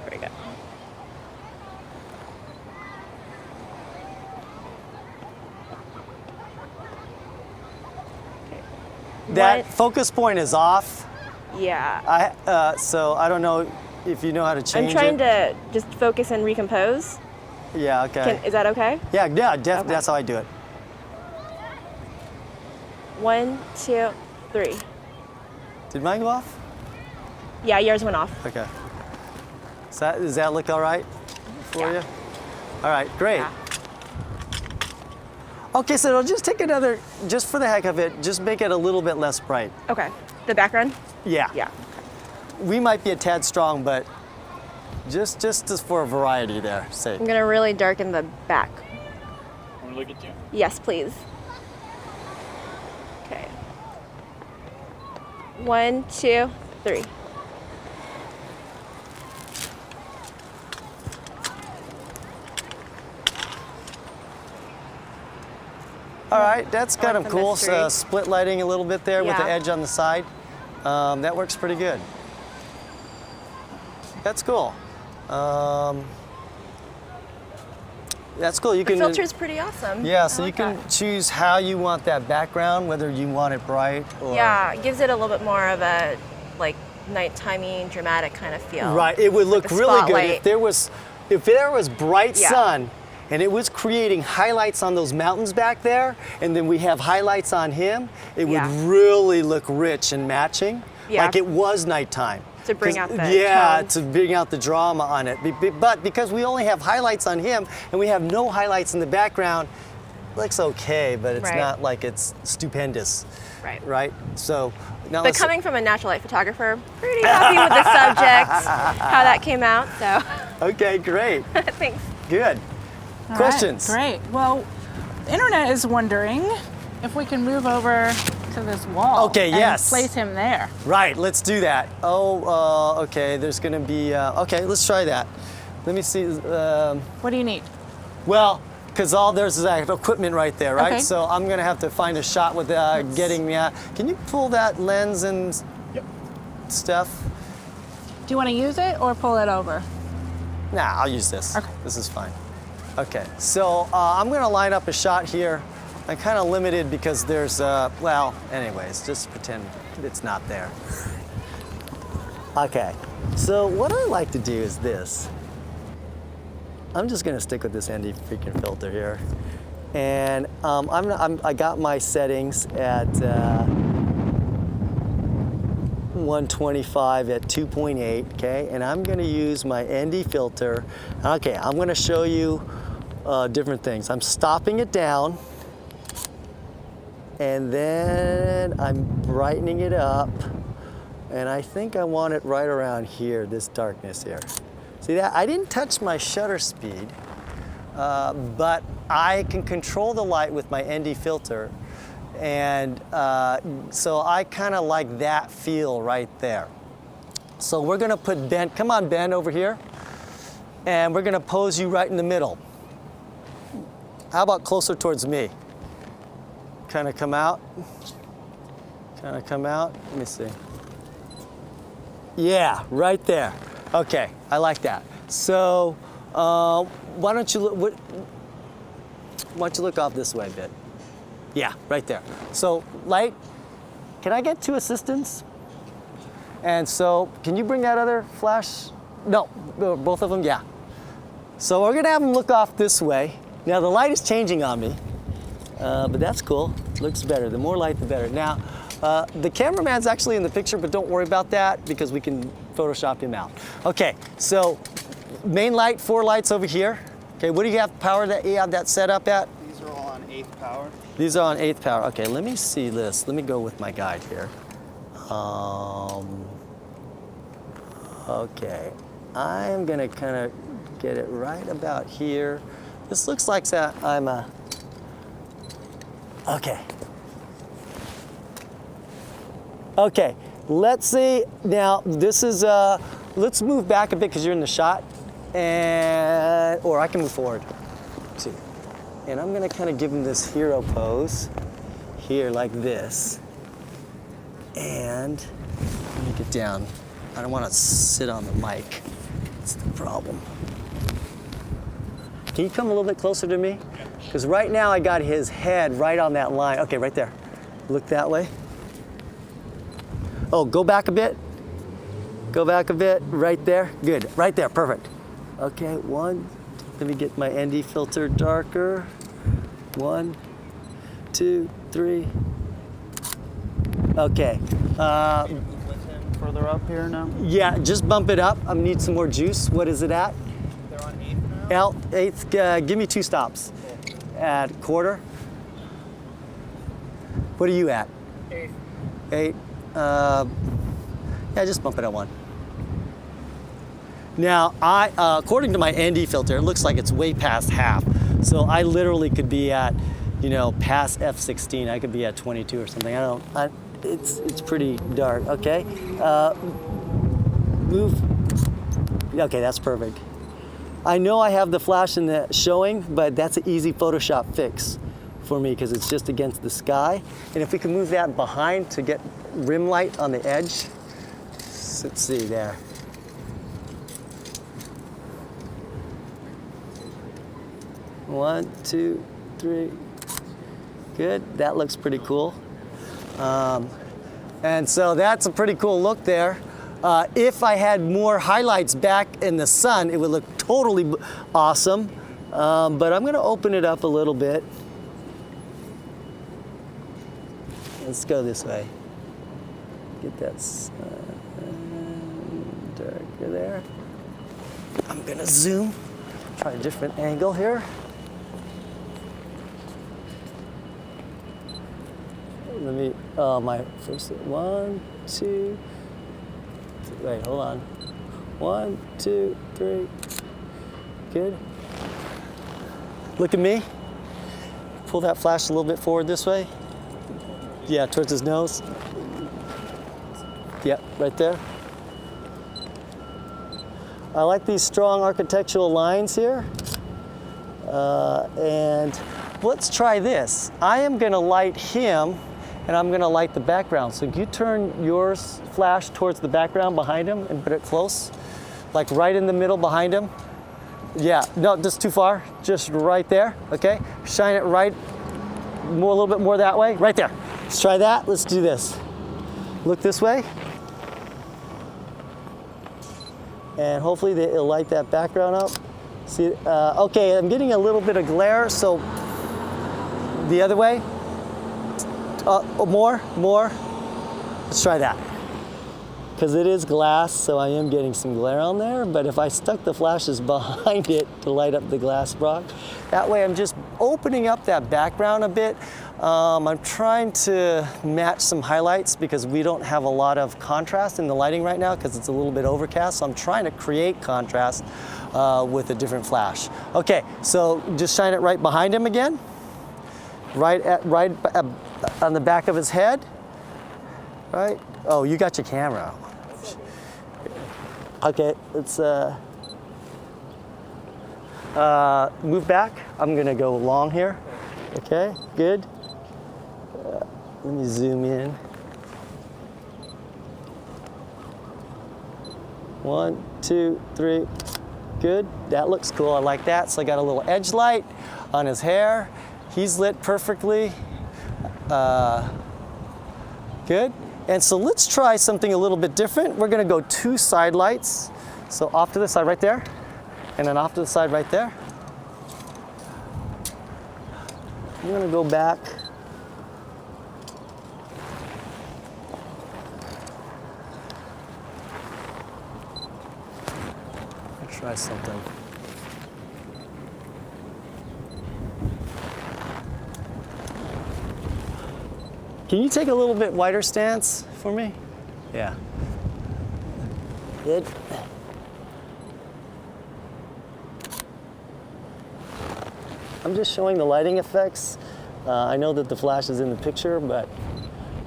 There we go. That What? focus point is off. Yeah. So I don't know if you know how to I'm change trying it. to just focus and recompose. Yeah. Okay. Is that okay? Yeah. Definitely. Okay. That's how I do it. 1, 2, 3. Did mine go off? Yeah, yours went off. Okay. Does that look all right for Yeah. you? All right. Great. Yeah. Okay. So just take another, just for the heck of it, just make it a little bit less bright. Okay. The background? Yeah. Yeah. We might be a tad strong, but just for a variety there, sake. I'm gonna really darken the back. Want to look at you? Yes, please. Okay. 1, 2, 3. All right, that's kind like of the cool. mystery. So split lighting a little bit there with the Yeah. edge on the side. That works pretty good. That's cool. That's cool. You The can filter's pretty awesome. yeah. I So you like can that. choose how you want that background, whether you want it bright or Yeah, it gives it a little bit more of a like nighttimey, dramatic kind of feel. right. It would look a really good spotlight. if there was bright Yeah. sun and it was creating highlights on those mountains back there, and then we have highlights on him. It would Yeah. really look rich and matching, Yeah. like it was nighttime. To bring 'Cause- out the yeah, tone. to bring out the drama on it. But because we only have highlights on him and we have no highlights in the background, looks okay, but it's Right. not like it's stupendous, Right. right? So now But let's, coming from a natural light photographer, pretty happy with the subject, how that came out. So okay, great, thanks. good. All Questions? right, great. Well, the internet is wondering if we can move over to this wall. Okay, and yes. place him there. Right, let's do that. Oh, okay, there's gonna be, okay, let's try that. Let me see, What do you need? well, because there's that equipment right there, right? Okay. So I'm gonna have to find a shot with getting, can you pull that lens and stuff? Do you want to use it or pull it over? Nah, I'll use this. Okay. This is fine. Okay, so I'm gonna line up a shot here. I'm kind of limited because there's, well, anyways, just pretend it's not there. Okay, so what I like to do is this. I'm just gonna stick with this ND freaking filter here. And I got my settings at 125 at 2.8, okay? And I'm gonna use my ND filter. Okay, I'm gonna show you different things. I'm stopping it down, and then I'm brightening it up, and I think I want it right around here, this darkness here. See that? I didn't touch my shutter speed, but I can control the light with my ND filter, and so I kind of like that feel right there. So we're gonna put Ben, come on Ben, over here, and we're gonna pose you right in the middle. How about closer towards me? Kind of come out. Kind of come out. Let me see. Yeah, right there. Okay, I like that. So why don't you look off this way a bit? Yeah, right there. So light, can I get 2 assistants? And so, can you bring that other flash? No, both of them, yeah. So we're gonna have them look off this way. Now the light is changing on me, but that's cool. Looks better. The more light, the better. Now, the cameraman's actually in the picture, but don't worry about that because we can Photoshop him out. Okay, so main light, 4 lights over here. Okay, what do you have power that you have that set up at? These are all on 8th power. These are on 8th power. Okay, let me see this. Let me go with my guide here. Okay, I'm gonna kind of get it right about here. This looks like that I'm a, okay. Okay, let's see, now this is, let's move back a bit because you're in the shot, and, or I can move forward too. And I'm gonna kind of give him this hero pose here like this. And let me get down. I don't want to sit on the mic. That's the problem. Can you come a little bit closer to me? Because right now I got his head right on that line. Okay, right there. Look that way. Oh, go back a bit. Go back a bit. Right there. Good. Right there. Perfect. Okay, 1. Let me get my ND filter darker. 1, 2, 3. Okay. Further up here now? Yeah, just bump it up. I need some more juice. What is it at? They're on 8th now? 8th. Give me 2 stops. At quarter. What are you at? 8th. 8. Yeah, just bump it at 1. Now, according to my ND filter, it looks like it's way past half. So I literally could be at, past f16. I could be at 22 or something. It's pretty dark. Okay. Move. Okay, that's perfect. I know I have the flash in the showing, but that's an easy Photoshop fix for me because it's just against the sky. And if we can move that behind to get rim light on the edge. Let's see there. One, 2, 3. Good. That looks pretty cool. And so that's a pretty cool look there. If I had more highlights back in the sun, it would look totally awesome. But I'm going to open it up a little bit. Let's go this way. Get that darker there. I'm going to zoom. Try a different angle here. Let me, my first, 1, 2, wait, hold on. 1, 2, 3, good. Look at me. Pull that flash a little bit forward this way. Yeah, towards his nose. Yep, right there. I like these strong architectural lines here. And let's try this. I am gonna light him and I'm gonna light the background. So you turn your flash towards the background behind him and put it close, like right in the middle behind him. Yeah, no, just too far, just right there, okay? Shine it right, more, a little bit more that way, right there. Let's try that, let's do this. Look this way. And hopefully it'll light that background up. See, okay, I'm getting a little bit of glare, so the other way. More. Let's try that. Because it is glass, so I am getting some glare on there, but if I stuck the flashes behind it to light up the glass block, that way I'm just opening up that background a bit. I'm trying to match some highlights because we don't have a lot of contrast in the lighting right now because it's a little bit overcast, so I'm trying to create contrast with a different flash. Okay, so just shine it right behind him again, right on the back of his head, right? Oh, you got your camera. Okay, let's move back. I'm gonna go long here. Okay, good. Let me zoom in. 1, 2, 3. Good. That looks cool. I like that. So I got a little edge light on his hair. He's lit perfectly. Good. And so let's try something a little bit different. We're gonna go 2 side lights. So off to the side right there, and then off to the side right there. I'm gonna go back. Let's try something. Can you take a little bit wider stance for me? Yeah. Good. I'm just showing the lighting effects. I know that the flash is in the picture, but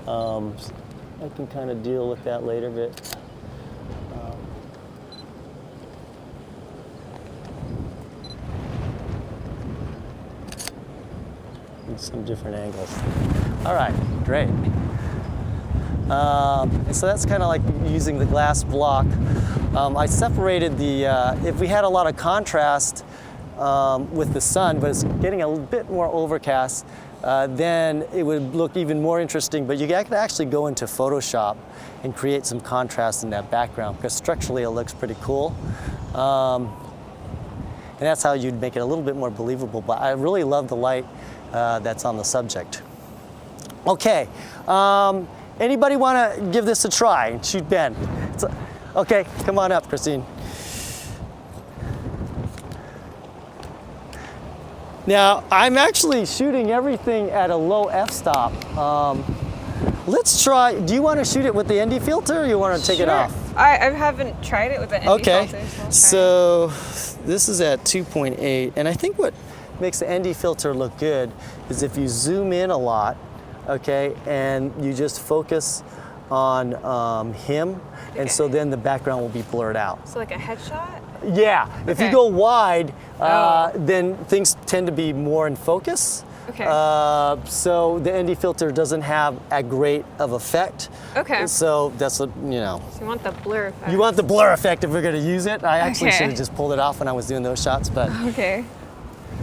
I can kind of deal with that later a bit. Some different angles. All right, great. So that's kind of like using the glass block. I separated the, if we had a lot of contrast with the sun, but it's getting a bit more overcast, then it would look even more interesting, but you can actually go into Photoshop and create some contrast in that background because structurally it looks pretty cool. And that's how you'd make it a little bit more believable, but I really love the light that's on the subject. Okay, anybody want to give this a try and shoot Ben? Okay, come on up, Christine. Now, I'm actually shooting everything at a low f-stop. Let's try, do you want to shoot it with the ND filter or you want to take it off? I haven't tried it with the ND filter. So this is at 2.8, and I think what makes the ND filter look good is if you zoom in a lot, okay, and you just focus on him, and so then the background will be blurred out. So like a headshot? Yeah, if you go wide, then things tend to be more in focus. Okay. So the ND filter doesn't have a great of effect. Okay. So that's what, you know. So you want the blur effect. You want the blur effect if we're gonna use it. I actually Okay. should have just pulled it off when I was doing those shots, but. Okay.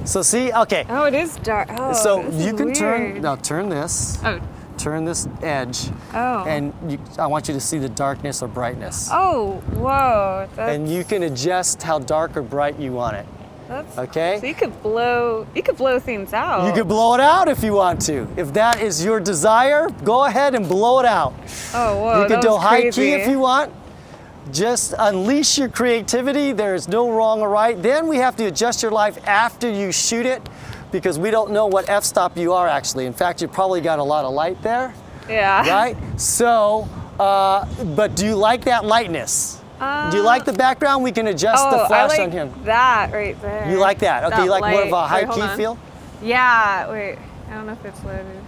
So see, okay. Oh, it is dark. Oh, So this you is can weird. turn this. Oh. Turn this edge. Oh. And I want you to see the darkness or brightness. Oh, whoa. And you can adjust how dark or bright you want it. That's Okay? So you could blow things out. You could blow it out if you want to. If that is your desire, go ahead and blow it out. Oh, whoa. You could that do was high crazy. key if you want. Just unleash your creativity. There is no wrong or right. Then we have to adjust your life after you shoot it because we don't know what f-stop you are actually. In fact, you probably got a lot of light there, Yeah. right? So, but do you like that lightness? Do you like the background? We can adjust the flash I like on him. that right there. You like that? Okay, That you like more of a light. high Wait, hold key on. feel? Yeah, wait. I don't know if it's loaded.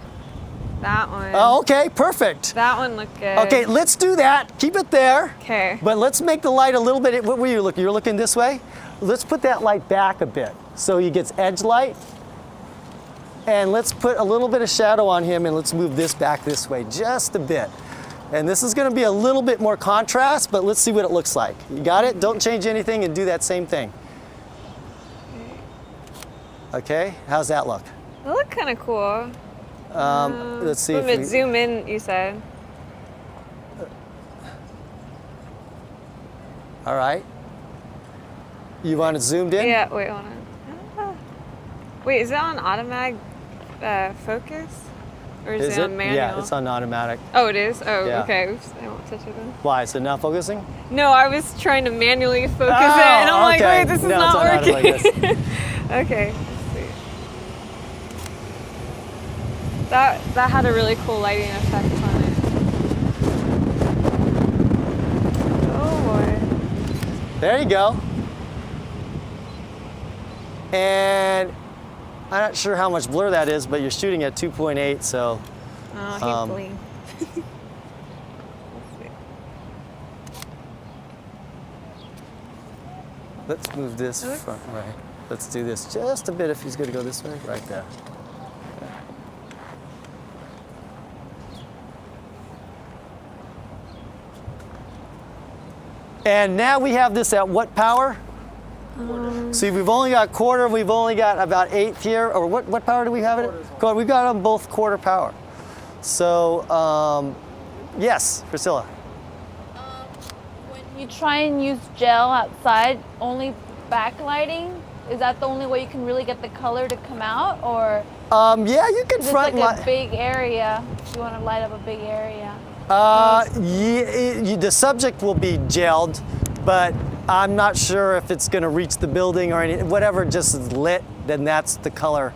That one. Oh, okay, perfect. That one looked good. Okay, let's do that. Keep it there. Okay. But let's make the light a little bit. What were you looking? You're looking this way? Let's put that light back a bit so he gets edge light. And let's put a little bit of shadow on him and let's move this back this way just a bit. And this is going to be a little bit more contrast, but let's see what it looks like. You got it? Don't change anything and do that same thing. Okay, how's that look? It looked kind of cool. Let's see if Let we, me zoom in, you said. all right. You want it zoomed in? Yeah, wait, hold on. Wait, is that on automatic focus? Or is it on manual? Yeah, it's on automatic. Oh, it is? Oh, Yeah. okay. Oops, I won't touch it then. Why? Is it not focusing? No, I was trying to manually focus it, Oh, and I'm like, okay. wait, this is No, it's not on auto working. like this. Okay, let's see. That had a really cool lighting effect on it. Oh boy. There you go. And I'm not sure how much blur that is, but you're shooting at 2.8, so Oh, he blinked. Let's see. let's move this Oops. front right. Let's do this just a bit if he's going to go this way, right there. And now we have this at what power? See, we've only got quarter, we've only got about eighth here, or what power do we have it? We've got them both quarter power. So, yes, Priscilla. When you try and use gel outside, only backlighting, is that the only way you can really get the color to come out? Or Yeah, you can is it front like light. a big area? You want to light up a big area? The subject will be gelled, but I'm not sure if it's going to reach the building or anything. Whatever just is lit, then that's the color.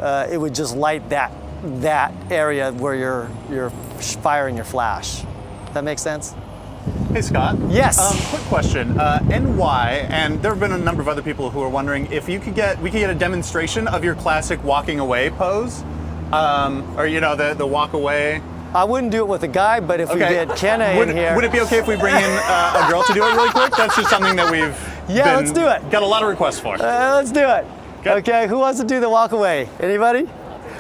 It would just light that area where you're firing your flash. That makes sense? Hey Scott. Yes. Quick question. NY, and there have been a number of other people who are wondering if we could get a demonstration of your classic walking away pose, or the walk away. I wouldn't do it with a guy, but if we get Kenna in here. Would it be okay if we bring in a girl to do it really quick? That's just something that we've let's do it. Got a lot of requests for. Let's do it. Good. Okay, who wants to do the walk away? Anybody?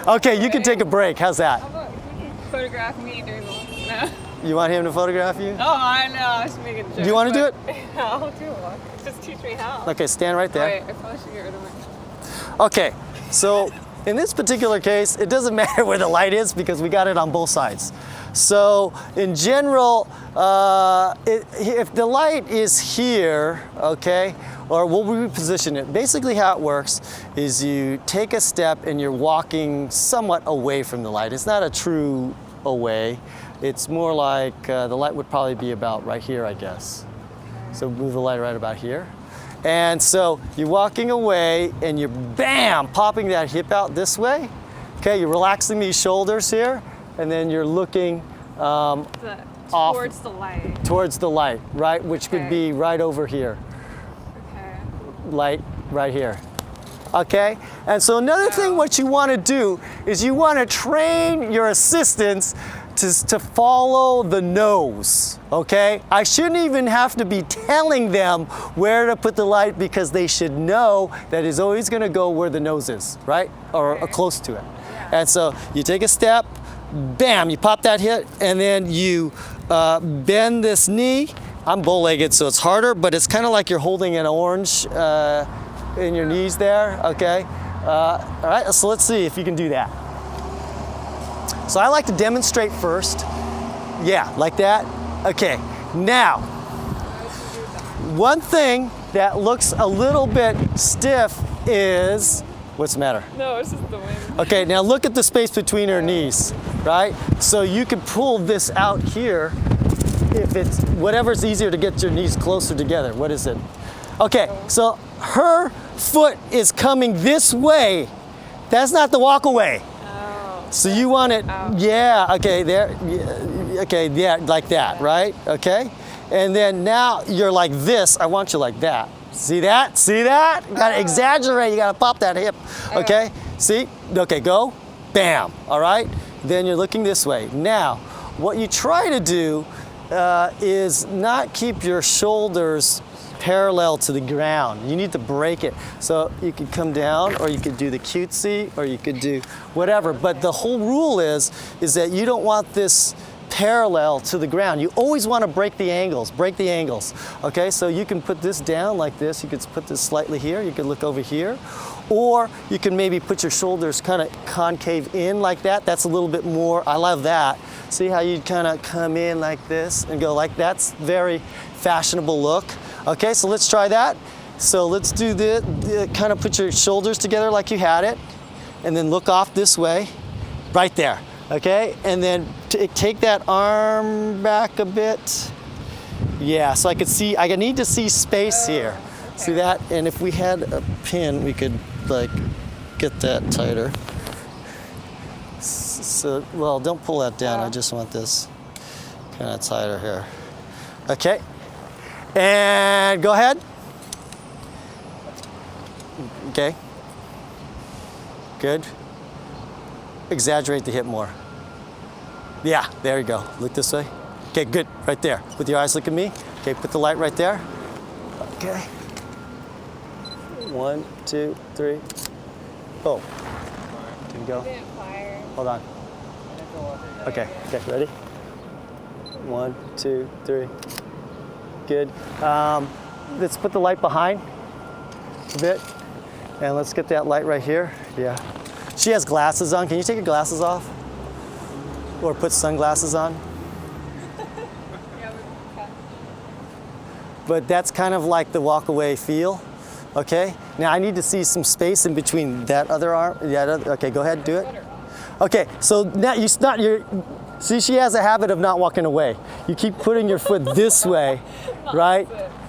Okay, you can take a break. How's that? How about you can photograph me doing the no. You want him to photograph you? Oh, I know. I was making a joke. Do you want to do it? Yeah, I'll do it. Just teach me how. Okay, stand right there. Wait, I probably should get rid of my. Okay, so in this particular case, it doesn't matter where the light is because we got it on both sides. So in general, if the light is here, okay, or we'll reposition it. Basically how it works is you take a step and you're walking somewhat away from the light. It's not a true away. It's more like the light would probably be about right here, I guess. So move the light right about here. And so you're walking away and you're, bam, popping that hip out this way. Okay, you're relaxing these shoulders here, and then you're looking off Towards the light. towards the light, right? Which could Okay. be right over here. Okay. Light right here. Okay? And so another thing what you want to do is you want to train your assistants to follow the nose, okay? I shouldn't even have to be telling them where to put the light because they should know that it's always going to go where the nose is, right? Or close to it. And so you take a step, bam, you pop that hit, and then you bend this knee. I'm bow-legged, so it's harder, but it's kind of like you're holding an orange in your knees there, okay? All right, so let's see if you can do that. So I like to demonstrate first. Yeah, like that. Okay, now, one thing that looks a little bit stiff is, what's the matter? No, it's just the wind. Okay, now look at the space between her knees, right? So you can pull this out here if it's, whatever's easier to get your knees closer together. What is it? Okay, so her foot is coming this way That's not the walk away. Oh. So you want it, yeah, okay, there, yeah, okay, yeah, like that, right? Okay? And then now you're like this, I want you like that. See that? See that? You gotta exaggerate, you gotta pop that hip, okay? See? Okay, go, bam, all right? Then you're looking this way. Now, what you try to do is not keep your shoulders parallel to the ground. You need to break it. So you could come down, or you could do the cutesy, or you could do whatever. But the whole rule is that you don't want this parallel to the ground. You always want to break the angles, okay? So you can put this down like this. You could put this slightly here. You could look over here. Or you can maybe put your shoulders kind of concave in like that. That's a little bit more, I love that. See how you kind of come in like this and go like, that's very fashionable look. Okay, so let's try that. So let's do this, kind of put your shoulders together like you had it, and then look off this way, right there, okay? And then take that arm back a bit. Yeah, so I could see, I need to see space here. See that? And if we had a pin, we could like get that tighter. So, well, don't pull that down. I just want this kind of tighter here. Okay. And go ahead. Okay. Good. Exaggerate the hip more. Yeah, there you go. Look this way. Okay, good. Right there. With your eyes, look at me. Okay, put the light right there. Okay. 1, 2, 3. Oh. Can you go? Hold on. Okay, ready? 1, 2, 3. Good. Let's put the light behind a bit. And let's get that light right here. Yeah. She has glasses on. Can you take your glasses off? Or put sunglasses on? But that's kind of like the walk away feel. Okay, now I need to see some space in between that other arm. Okay, go ahead, do it. Okay, so now see, she has a habit of not walking away. You keep putting your foot this way, right?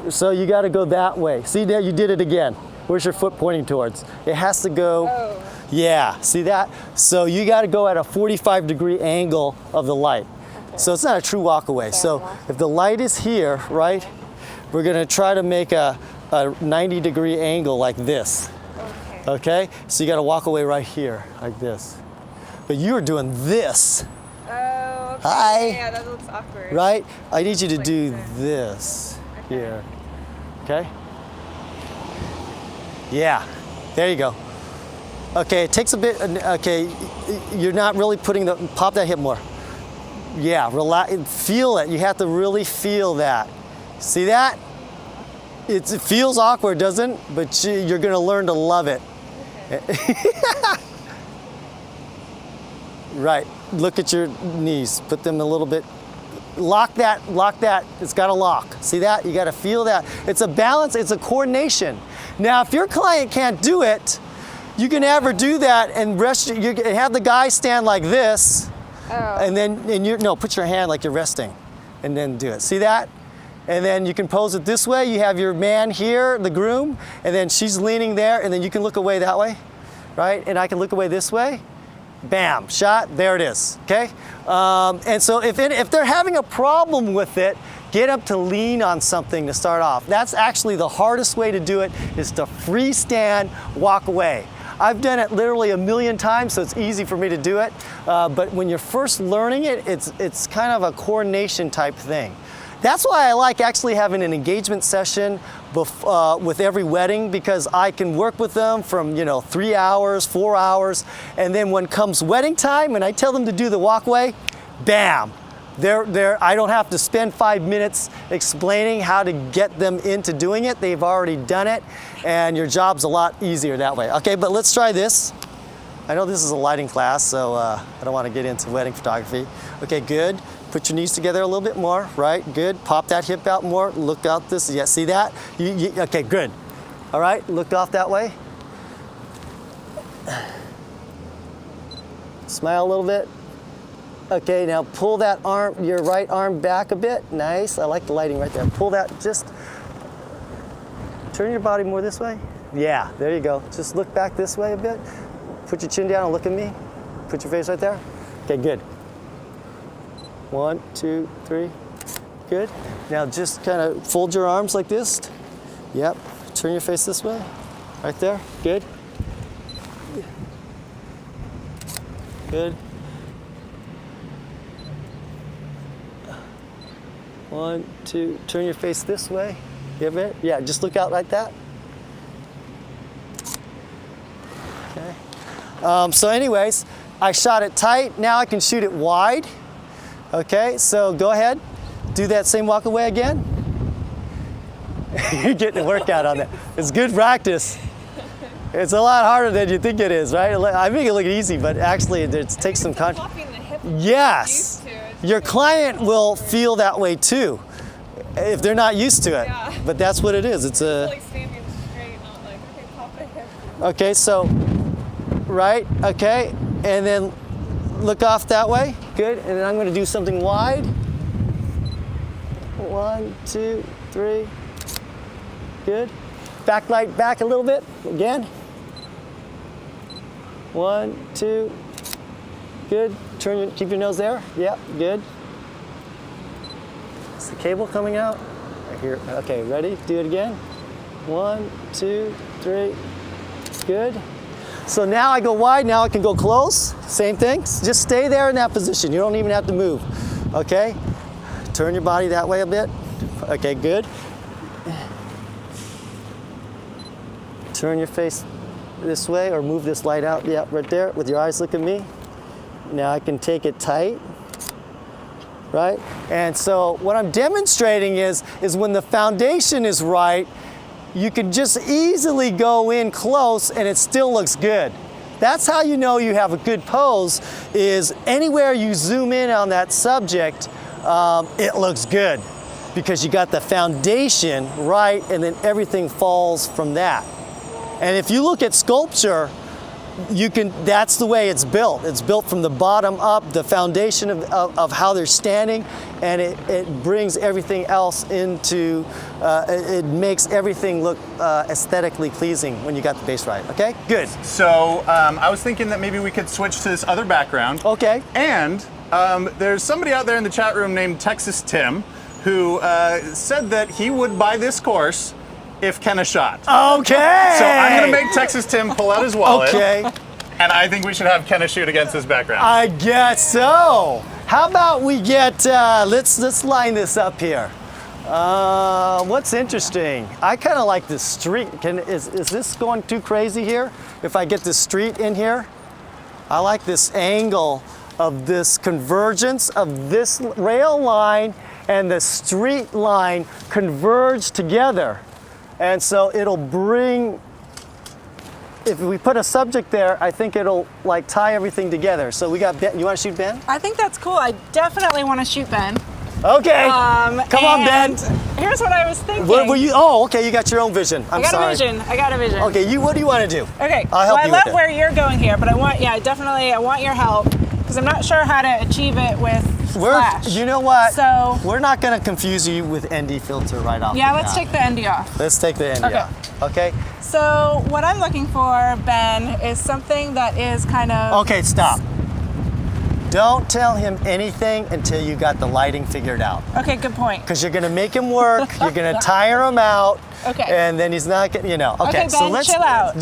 So you got to go that way. See, there you did it again. Where's your foot pointing towards? It has to go, yeah, see that? So you got to go at a 45-degree angle of the light. So it's not a true walk away. So if the light is here, right, we're going to try to make a 90-degree angle like this. Okay? So you got to walk away right here, like this. But you're doing this. Oh, okay. Hi. Yeah, that looks awkward. Right? I need you to do this here. Okay? Yeah. There you go. Okay, it takes a bit. Okay, you're not really putting the, pop that hip more. Yeah, relax, feel it. You have to really feel that. See that? It feels awkward, doesn't it? But you're going to learn to love it. Right. Look at your knees. Put them a little bit. Lock that. It's got to lock. See that? You got to feel that. It's a balance. It's a coordination. Now, if your client can't do it, you can have her do that and have the guy stand like this. And then put your hand like you're resting, and then do it. See that? And then you can pose it this way. You have your man here, the groom, and then she's leaning there, and then you can look away that way, right? And I can look away this way. Bam, shot, there it is, okay? And so if they're having a problem with it, get up to lean on something to start off. That's actually the hardest way to do it, is to freestand, walk away. I've done it literally a million times, so it's easy for me to do it. But when you're first learning it, it's kind of a coordination type thing. That's why I like actually having an engagement session with every wedding, because I can work with them from 3 hours, 4 hours, and then when comes wedding time and I tell them to do the walkway, bam, I don't have to spend 5 minutes explaining how to get them into doing it. They've already done it, and your job's a lot easier that way. Okay, but let's try this. I know this is a lighting class, so I don't want to get into wedding photography. Okay, good. Put your knees together a little bit more, right? Good. Pop that hip out more. Look out this. Yeah, see that? Okay, good. All right, look off that way. Smile a little bit. Okay, now pull that arm, your right arm back a bit. Nice. I like the lighting right there. Pull that, just turn your body more this way. Yeah, there you go. Just look back this way a bit. Put your chin down and look at me. Put your face right there. Okay, good. 1, 2, 3. Good. Now just kind of fold your arms like this. Yep. Turn your face this way. Right there. Good. Good. 1, 2. Turn your face this way. Give it. Yeah, just look out like that. Okay. So anyways, I shot it tight. Now I can shoot it wide. Okay, so go ahead. Do that same walk away again. You're getting a workout on that. It's good practice. It's a lot harder than you think it is, right? I make it look easy, but actually it takes some Popping the hip. Yes. Used to it. Your client will feel that way too if they're not used to it. Yeah. But that's what it is. It's a Like standing straight, not like, okay, pop the hip. okay, so right, okay, and then look off that way. Good. And then I'm going to do something wide. 1, 2, 3. Good. Backlight back a little bit. Again. 1, 2. Good. Keep your nose there. Yep. Good. Is the cable coming out? Right here. Okay. Ready? Do it again. 1, 2, 3. Good. So now I go wide. Now I can go close. Same thing. Just stay there in that position. You don't even have to move. Okay. Turn your body that way a bit. Okay. Good. Turn your face this way or move this light out. Yeah, right there with your eyes look at me. Now I can take it tight, right? And so what I'm demonstrating is when the foundation is right, you can just easily go in close and it still looks good. That's how you know you have a good pose, is anywhere you zoom in on that subject, it looks good because you got the foundation right and then everything falls from that. And if you look at sculpture, that's the way it's built. It's built from the bottom up, the foundation of how they're standing, and it brings everything else into, it makes everything look aesthetically pleasing when you got the base right, okay? Good. So I was thinking that maybe we could switch to this other background. Okay. And there's somebody out there in the chat room named Texas Tim who said that he would buy this course if Kenna shot. Okay. So I'm gonna make Texas Tim pull out his wallet. Okay. And I think we should have Kenna shoot against this background. I guess so. How about we get, let's line this up here. What's interesting? I kind of like this street. Is this going too crazy here? If I get the street in here? I like this angle of this convergence of this rail line and the street line converge together. And so it'll bring, if we put a subject there, I think it'll like tie everything together. So we got Ben. You want to shoot Ben? I think that's cool. I definitely want to shoot Ben. Okay. Come on, Ben. Here's what I was thinking. What were you? Oh, okay. You got your own vision. I'm I got sorry. a vision. I got a vision. Okay. What do you want to do? Okay. I'll help well, you I with love it. where you're going here, but I want your help because I'm not sure how to achieve it with Flash. You know what? So we're not going to confuse you with ND filter right off. yeah, the let's bat. take the ND off. Let's take the ND Okay. off. Okay. So what I'm looking for, Ben, is something that is kind of Okay. Stop. Don't tell him anything until you got the lighting figured out. Okay, good point. Because you're going to make him work. You're going to tire him out. Okay. And then he's not getting, Okay, so Ben, let's chill out.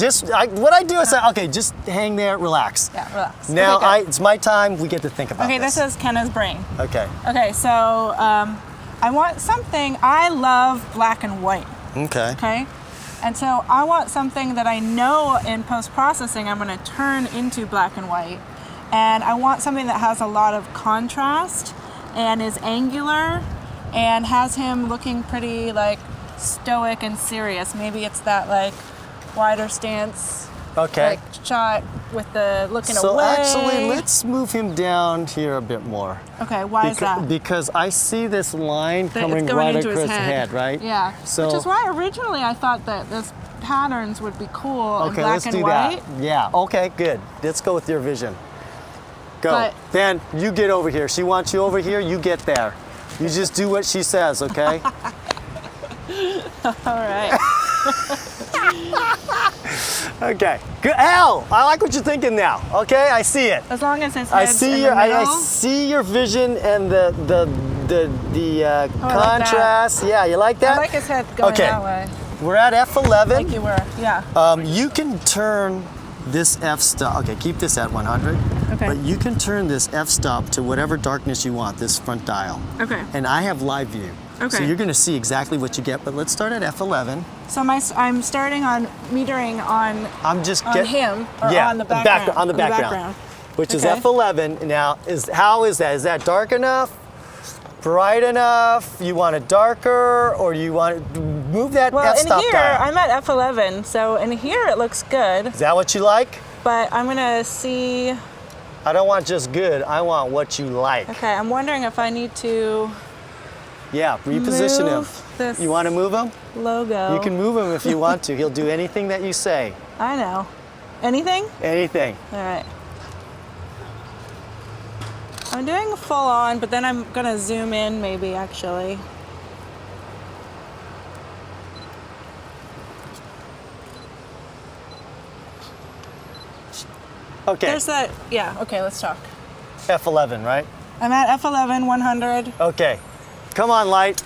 What I do is okay, just hang there, relax. Yeah, relax. Now Okay, good. it's my time. We get to think about Okay, this is Kenna's brain. Okay. Okay, so I want something. I love black and white. Okay. Okay, and so I want something that I know in post-processing I'm going to turn into black and white, and I want something that has a lot of contrast and is angular and has him looking pretty like stoic and serious. Maybe it's that like wider stance, Okay. like shot with the looking So away. actually, let's move him down here a bit more. Okay, why is that? Because I see this line That coming it's going right into across his the head. right? Yeah. So Which is why originally I thought that this patterns would be cool in okay, black let's and do white. that. Yeah. Okay. Good. Let's go with your vision. Go. But- Ben, you get over here. She wants you over here. You get there. You just do what she says. Okay. All right. Okay. Good. Al, I like what you're thinking now. Okay, I see it. As long as his I head's see in your the middle. I see your vision and the I like contrast. Yeah, you like that? I like his head going Okay. that way. We're at F11. Like you were, yeah. You can turn this f-stop. Okay, keep this at 100. Okay. But you can turn this f-stop to whatever darkness you want. This front dial. Okay. And I have live view. So Okay. you're going to see exactly what you get. But let's start at F11. So I'm starting on metering on I'm just on get- him or yeah, on the background. on the background. Which is Okay. F11. Now, how is that? Is that dark enough? Bright enough? You want it darker, or you want to move that Well, in f-stop here dial? I'm at F11, so in here it looks good. Is that what you like? But I'm gonna see. I don't want just good. I want what you like. Okay, I'm wondering if I need to Yeah, reposition him. move this You want to move him? logo. You can move him if you want to. He'll do anything that you say. I know. Anything? Anything. All right. I'm doing full on, but then I'm gonna zoom in maybe actually. Okay, There's that. Yeah. Okay. Let's talk. F11, right? I'm at F11 100. Okay, come on, light.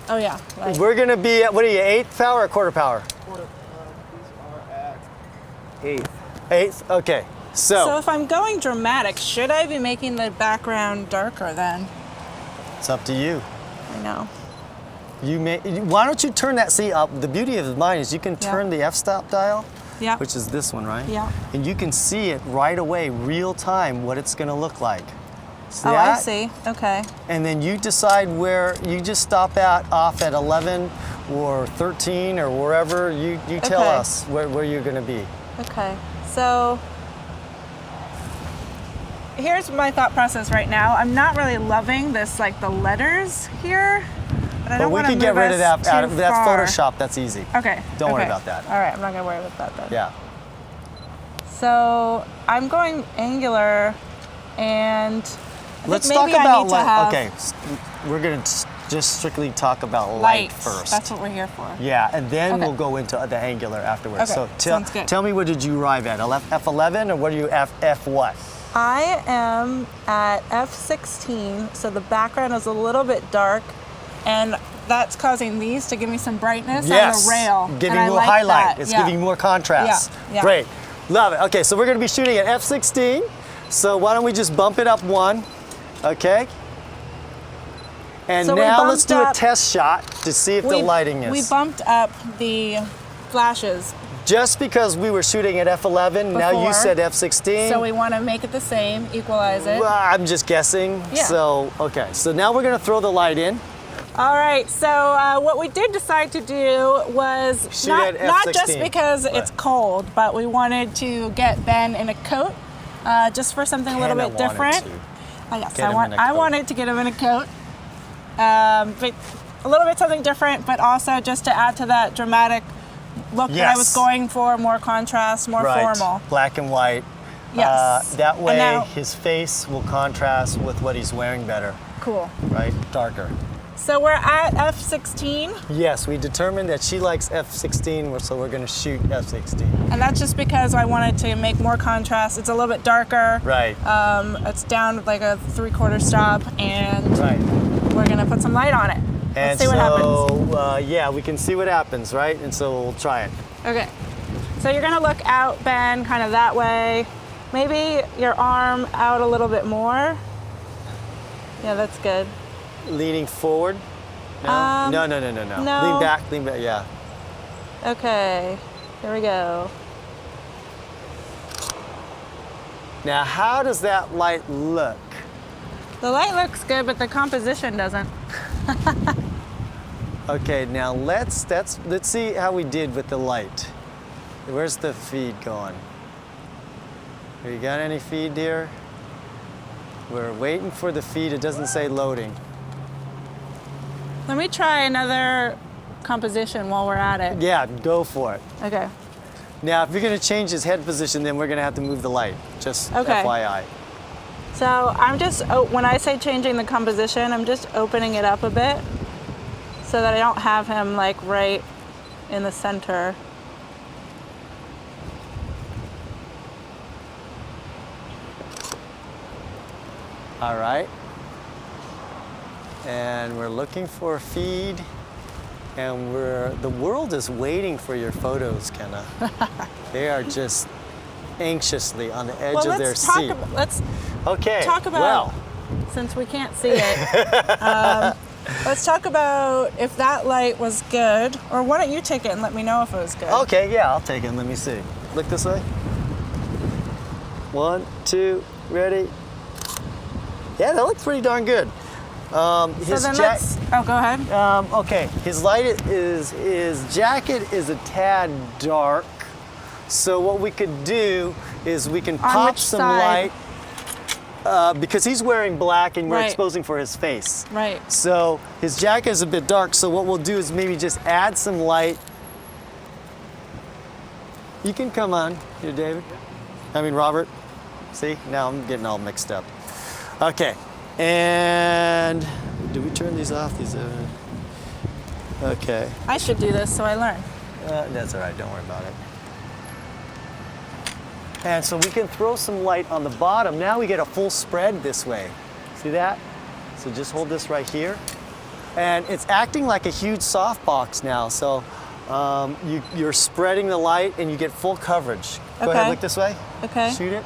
Oh yeah. Right. We're gonna be at, what are you, 8th power or quarter power? These are at 8th. 8th, okay. So if I'm going dramatic, should I be making the background darker then? It's up to you. I know. Why don't you turn that, see, the beauty of mine is you can Yeah. turn the f-stop dial, Yeah. which is this one, right? Yeah. And you can see it right away, real time, what it's gonna look like. See Oh, that? I see. Okay. And then you decide where, you just stop off at 11 or 13 or wherever, you tell Okay. us where you're gonna be. Okay. So here's my thought process right now. I'm not really loving this, like the letters here, but I But don't we want to can move get rid of that, too that's far. Photoshop, that's easy. Okay. Don't worry okay. about that. All right. I'm not gonna worry about that then. Yeah. So I'm going angular, and I Let's think talk maybe I about need to light. have Okay, we're gonna just strictly talk about light lights. first. That's what we're here for. Yeah, and then Okay. we'll go into the angular afterwards. Okay, So sounds good. tell me, what did you arrive at? F11 or what are you F what? I am at F16, so the background is a little bit dark, and that's causing these to give me some brightness on the rail. Giving and I more like highlight. that. It's Yeah. giving more contrast. Yeah, yeah. Great. Love it. Okay, so we're going to be shooting at F16. So why don't we just bump it up one? Okay. And So we now let's bumped do a up- test shot to see if the lighting is. We bumped up the flashes, Just because we were shooting at F11, now you Before. said F16. so we want to make it the same, equalize it. Well, I'm just guessing. Yeah. So, okay. So now we're going to throw the light in. All right, so what we did decide to do was Shoot not, at not just F16. because it's Right. cold, but we wanted to get Ben in a coat, just for something a little Hannah bit wanted different. to. Oh, yes, Get him in a I coat. wanted to get him in a coat, but a little bit something different, but also just to add to that dramatic look that I was Yes. going for, more contrast, more Right. formal. Black and white. Yes. That And way now- his face will contrast with what he's wearing better, Cool. right? Darker. So we're at F16, Yes, we determined that she likes F16, so we're going to shoot F16. and that's just because I wanted to make more contrast. It's a little bit darker. Right. It's down like a 3/4 stop, and Right. we're gonna put some light on it. And Let's see what happens. so, yeah, we can see what happens, right? And so we'll try it. Okay. So you're gonna look out, Ben, kind of that way. Maybe your arm out a little bit more. Yeah, that's good. Leaning forward. No, no. no. Lean back, yeah. Okay. Here we go. Now, how does that light look? The light looks good, but the composition doesn't. Okay, now let's see how we did with the light. Where's the feed going? Have you got any feed here? We're waiting for the feed. It doesn't say loading. Let me try another composition while we're at it. Yeah, go for it. Okay. Now, if you're going to change his head position, then we're going to have to move the light. Just Okay. FYI. So I'm just, when I say changing the composition, I'm just opening it up a bit so that I don't have him like right in the center. All right. And we're looking for a feed, and the world is waiting for your photos, Kenna. They are just anxiously on the edge of their seat. Let's Okay. talk about, well, since we can't see it, let's talk about if that light was good, or why don't you take it and let me know if it was good? okay, yeah, I'll take it. Let me see. Look this way. 1, 2, ready. Yeah, that looks pretty darn good. So then let's, go ahead. Okay, his jacket is a tad dark. So what we could do is we can pop which some side? light because he's wearing black and we're Right. exposing for his face. Right. So his jacket is a bit dark. So what we'll do is maybe just add some light. You can come on here, David. I mean, Robert. See, now I'm getting all mixed up. Okay, and do we turn these off? These. Okay. I should do this so I learn. That's all right. Don't worry about it. And so we can throw some light on the bottom. Now we get a full spread this way. See that? So just hold this right here. And it's acting like a huge softbox now. So you're spreading the light and you get full coverage. Go ahead, Okay. look this way. Okay. Shoot it.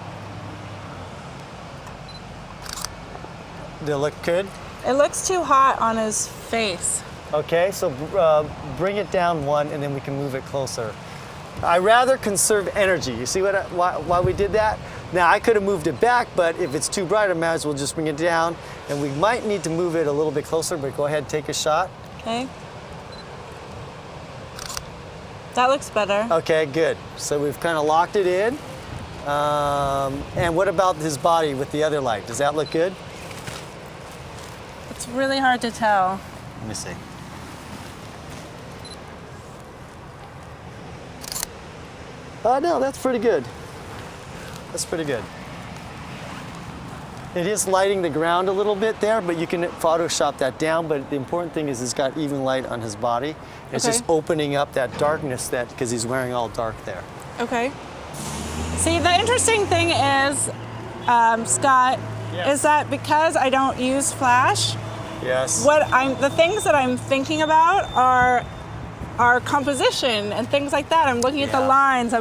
Did it look good? It looks too hot on his face. Okay, so bring it down one and then we can move it closer. I rather conserve energy. You see why we did that? Now I could have moved it back, but if it's too bright, I might as well just bring it down. And we might need to move it a little bit closer, but go ahead, take a shot. Okay. That looks better. Okay, good. So we've kind of locked it in. And what about his body with the other light? Does that look good? It's really hard to tell. Let me see. No, that's pretty good. That's pretty good. It is lighting the ground a little bit there, but you can Photoshop that down. But the important thing is it's got even light on his body. It's Okay. just opening up that darkness because he's wearing all dark there. Okay. See, the interesting thing is, Scott, Yes. is that because I don't use flash, Yes. the things that I'm thinking about are composition and things like that. I'm looking at the Yeah. lines,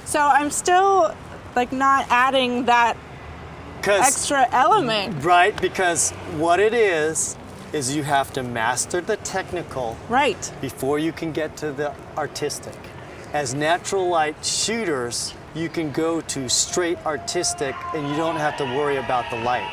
so I'm still like not adding that extra element. Right, because what it is you have to master the technical Right. before you can get to the artistic. As natural light shooters, you can go to straight artistic and you don't have to worry about the light.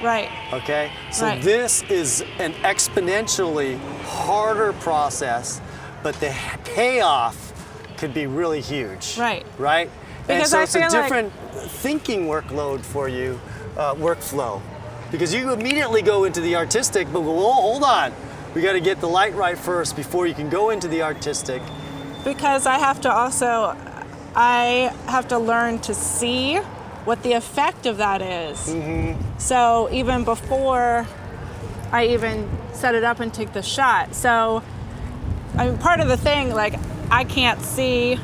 Right. Okay? So Right. this is an exponentially harder process, but the payoff could be really huge. Right. Right? And Because so I it's a feel like- different thinking workload for you, workflow. Because you immediately go into the artistic, but hold on. We got to get the light right first before you can go into the artistic. Because I have to learn to see what the effect of that is. Mm-hmm. So even before I even set it up and take the shot. So I mean, part of the thing, like I can't see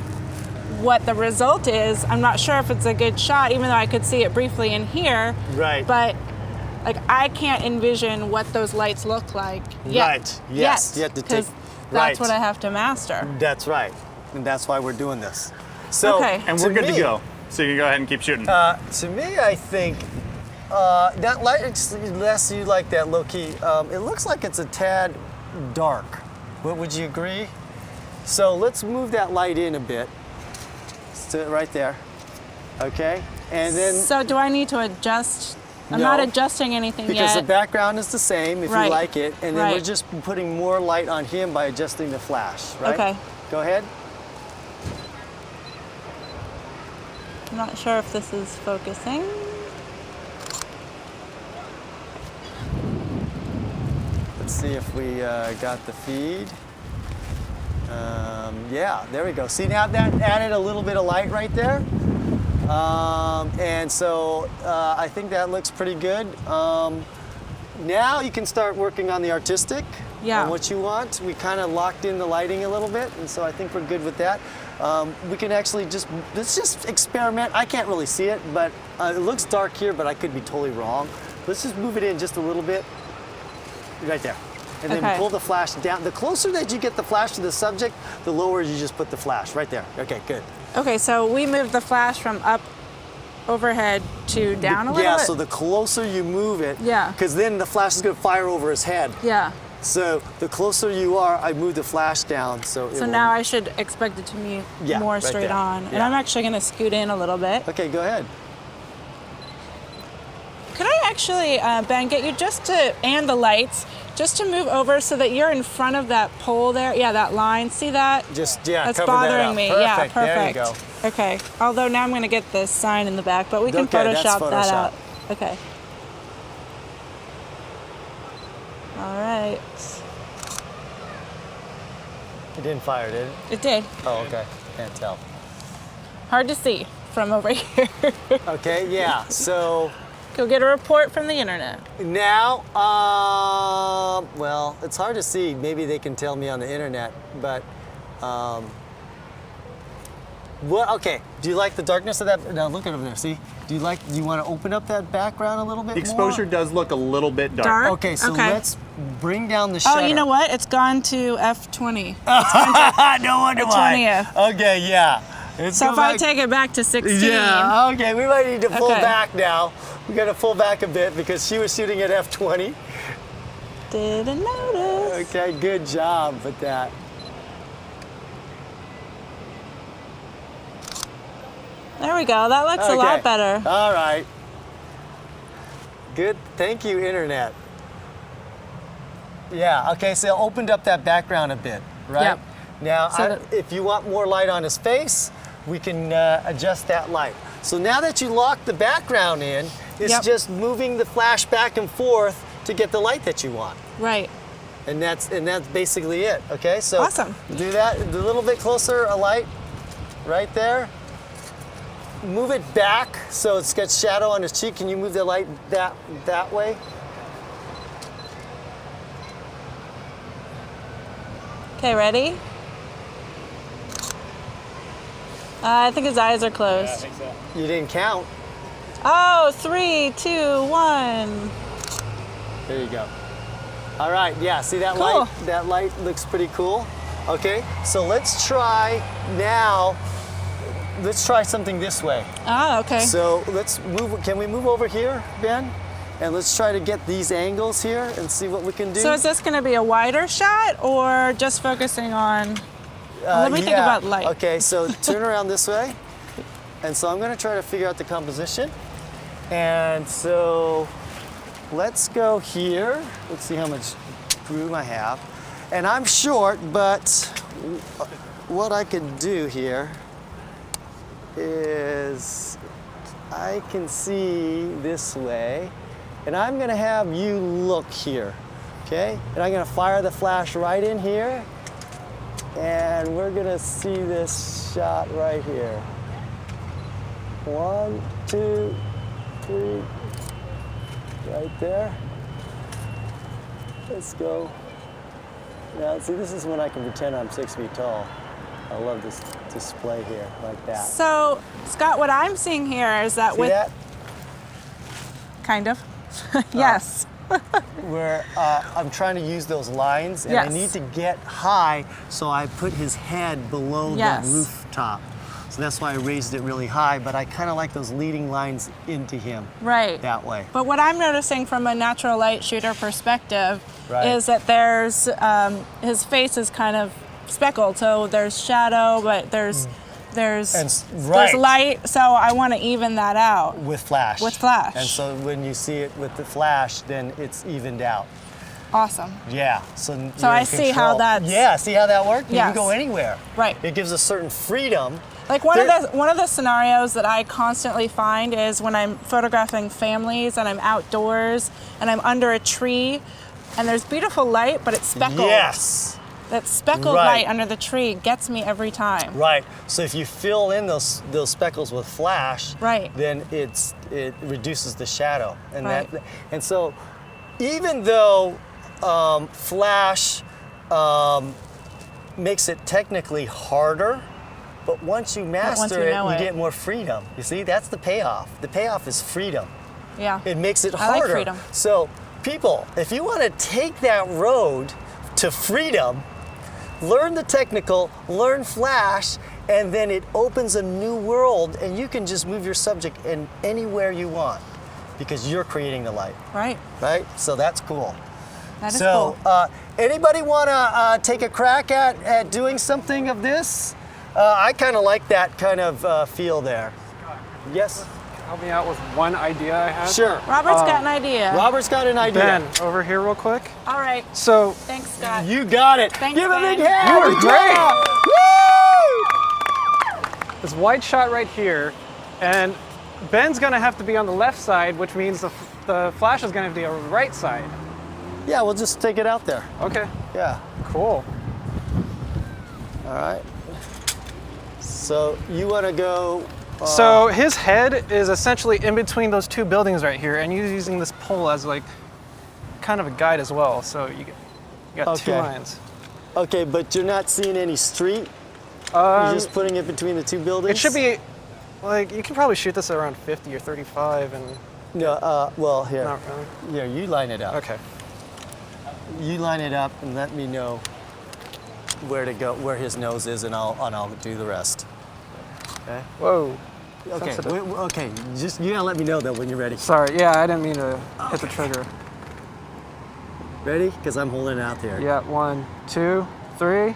what the result is. I'm not sure if it's a good shot, even though I could see it briefly in here. Right. But like I can't envision what those lights look like yet. Right. Yes. Yet, You have to take- 'cause right. that's what I have to master. That's right. And that's why we're doing this. So, Okay. And we're good me, to go. So you can go ahead and keep shooting. To me, I think that light, unless you like that low key, it looks like it's a tad dark. Would you agree? So let's move that light in a bit. Right there. Okay? And then, So do I need to adjust? I'm No, not adjusting anything because yet. the background is the same if Right. you like it, and then we're Right. just putting more light on him by adjusting the flash, right? Okay. Go ahead. I'm not sure if this is focusing. Let's see if we got the feed. Yeah, there we go. See, now that added a little bit of light right there. And so I think that looks pretty good. Now you can start working on the artistic, Yeah. on what you want. We kind of locked in the lighting a little bit, and so I think we're good with that. We can actually let's just experiment. I can't really see it, but it looks dark here, but I could be totally wrong. Let's just move it in just a little bit. Right there. And then Okay. pull the flash down. The closer that you get the flash to the subject, the lower you just put the flash. Right there. Okay, good. Okay, so we moved the flash from up overhead to down a little Yeah, bit? so the closer you move it, Yeah. because then the flash is going to fire over his head. Yeah. So the closer you are, I move the flash down. So, So now I should expect it to be Yeah, more right straight there. on. And Yeah. I'm actually going to scoot in a little bit. Okay, go ahead. Could I actually, Ben, get you just to, and the lights, just to move over so that you're in front of that pole there? Yeah, that line. See that? Just, yeah, That's cover that bothering up. me. Perfect. Yeah, perfect. There you go. Okay. Although now I'm going to get the sign in the back, but we can Okay, that's Photoshop that Photoshop. out. Okay. All right. It didn't fire, did it? It did. Oh, okay. Can't tell. Hard to see from over here. Okay, yeah. So Go get a report from the internet. now, well, it's hard to see. Maybe they can tell me on the internet, but what? Okay. Do you like the darkness of that? Now look at over there. See? Do you want to open up that background a little bit The exposure more? does look a little bit dark. Dark? Okay, so Okay. let's bring down the Oh, shutter. you know what? It's gone to F20. No wonder The why. 20th. Okay, yeah. Let's So go if I back. take it back to 16. Yeah, okay, we might need to pull Okay. back now. We got to pull back a bit because she was shooting at f20. Didn't notice. Okay, good job with that. There we go. That looks a lot Okay. better. All right. Good. Thank you, Internet. Yeah, okay, so it opened up that background a bit, right? Yep. Now, So that- if you want more light on his face, we can adjust that light. So now that you locked the background in, it's Yep. just moving the flash back and forth to get the light that you want. Right. And that's basically it. Okay, so Awesome. do that a little bit closer, a light right there. Move it back so it's got shadow on his cheek. Can you move the light that way? Okay, ready? I think his eyes are closed. You didn't count. Oh, 3, 2, 1. There you go. All right, yeah, see that Cool. light? That light looks pretty cool. Okay, so let's try now, let's try something this way. Oh, okay. So let's move, can we move over here, Ben? And let's try to get these angles here and see what we can do. So is this going to be a wider shot or just focusing on? Let me think yeah. about light. Okay, so turn around this way. And so I'm gonna try to figure out the composition. And so let's go here. Let's see how much room I have. And I'm short, but what I could do here is I can see this way. And I'm gonna have you look here, okay? And I'm gonna fire the flash right in here. And we're gonna see this shot right here. 1, 2, 3, right there. Let's go. Now, see, this is when I can pretend I'm 6 feet tall. I love this display here, like that. So, Scott, what I'm seeing here is that See with that? kind of, yes. Where I'm trying to use those lines, and I Yes. need to get high, so I put his head below Yes. the rooftop. So that's why I raised it really high, but I kind of like those leading lines into him Right. that way. But what I'm noticing from a natural light shooter perspective Right. is that there's his face is kind of speckled, so there's shadow, but there's right. there's light, so I want to even that out. With flash. With flash. And so when you see it with the flash, then it's evened out. Awesome. Yeah. So So I see how that's- Yeah. See how that worked? You Yes. can go anywhere. Right. It gives a certain freedom. Like one of the scenarios that I constantly find is when I'm photographing families and I'm outdoors and I'm under a tree and there's beautiful light, but it's speckled. Yes. That speckled Right. light under the tree gets me every time. Right. So if you fill in those speckles with flash, Right. then it reduces the shadow, and Right. and so even though flash makes it technically harder, but once you master you it, know you it. get more freedom. You see, that's the payoff. The payoff is freedom. Yeah. It makes it I like harder. freedom. So, people, if you want to take that road to freedom, learn the technical, learn Flash, and then it opens a new world, and you can just move your subject in anywhere you want because you're creating the light, Right. right? So that's cool. That is So, cool. anybody want to take a crack at doing something of this? I kind of like that kind of feel there. Yes? Help me out with one idea I have. Sure. Robert's got an idea. Robert's got an idea. Ben, over here real quick. All right. So Thanks, Scott. You got it. Thanks, Give a big Ben. hand. You were Good great. job. Woo! this wide shot right here, and Ben's gonna have to be on the left side, which means the flash is gonna have to be on the right side. Yeah, we'll just take it out there. Okay, Yeah. cool. All right. So you want to go? So his head is essentially in between those two buildings right here, and he's using this pole as like kind of a guide as well. So you got two Okay. lines. Okay, but you're not seeing any street. You're just putting it between the two buildings. It should be like you can probably shoot this at around 50 or 35, and No. Well, here. not really. Yeah, you line it up. Okay. You line it up and let me know where to go, where his nose is, and I'll do the rest. Okay. Whoa. Okay. Sensitive. Okay. Just you gotta let me know though when you're ready. Sorry. Yeah, I didn't mean to hit the trigger. Ready? Because I'm holding it out there. Yeah. 1, 2, 3.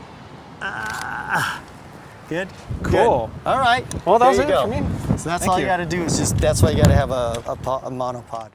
Good. Cool. Good. All right. Well, that There was you it go. for me. So that's Thank all you you. got to do. Is just that's why you got to have a monopod.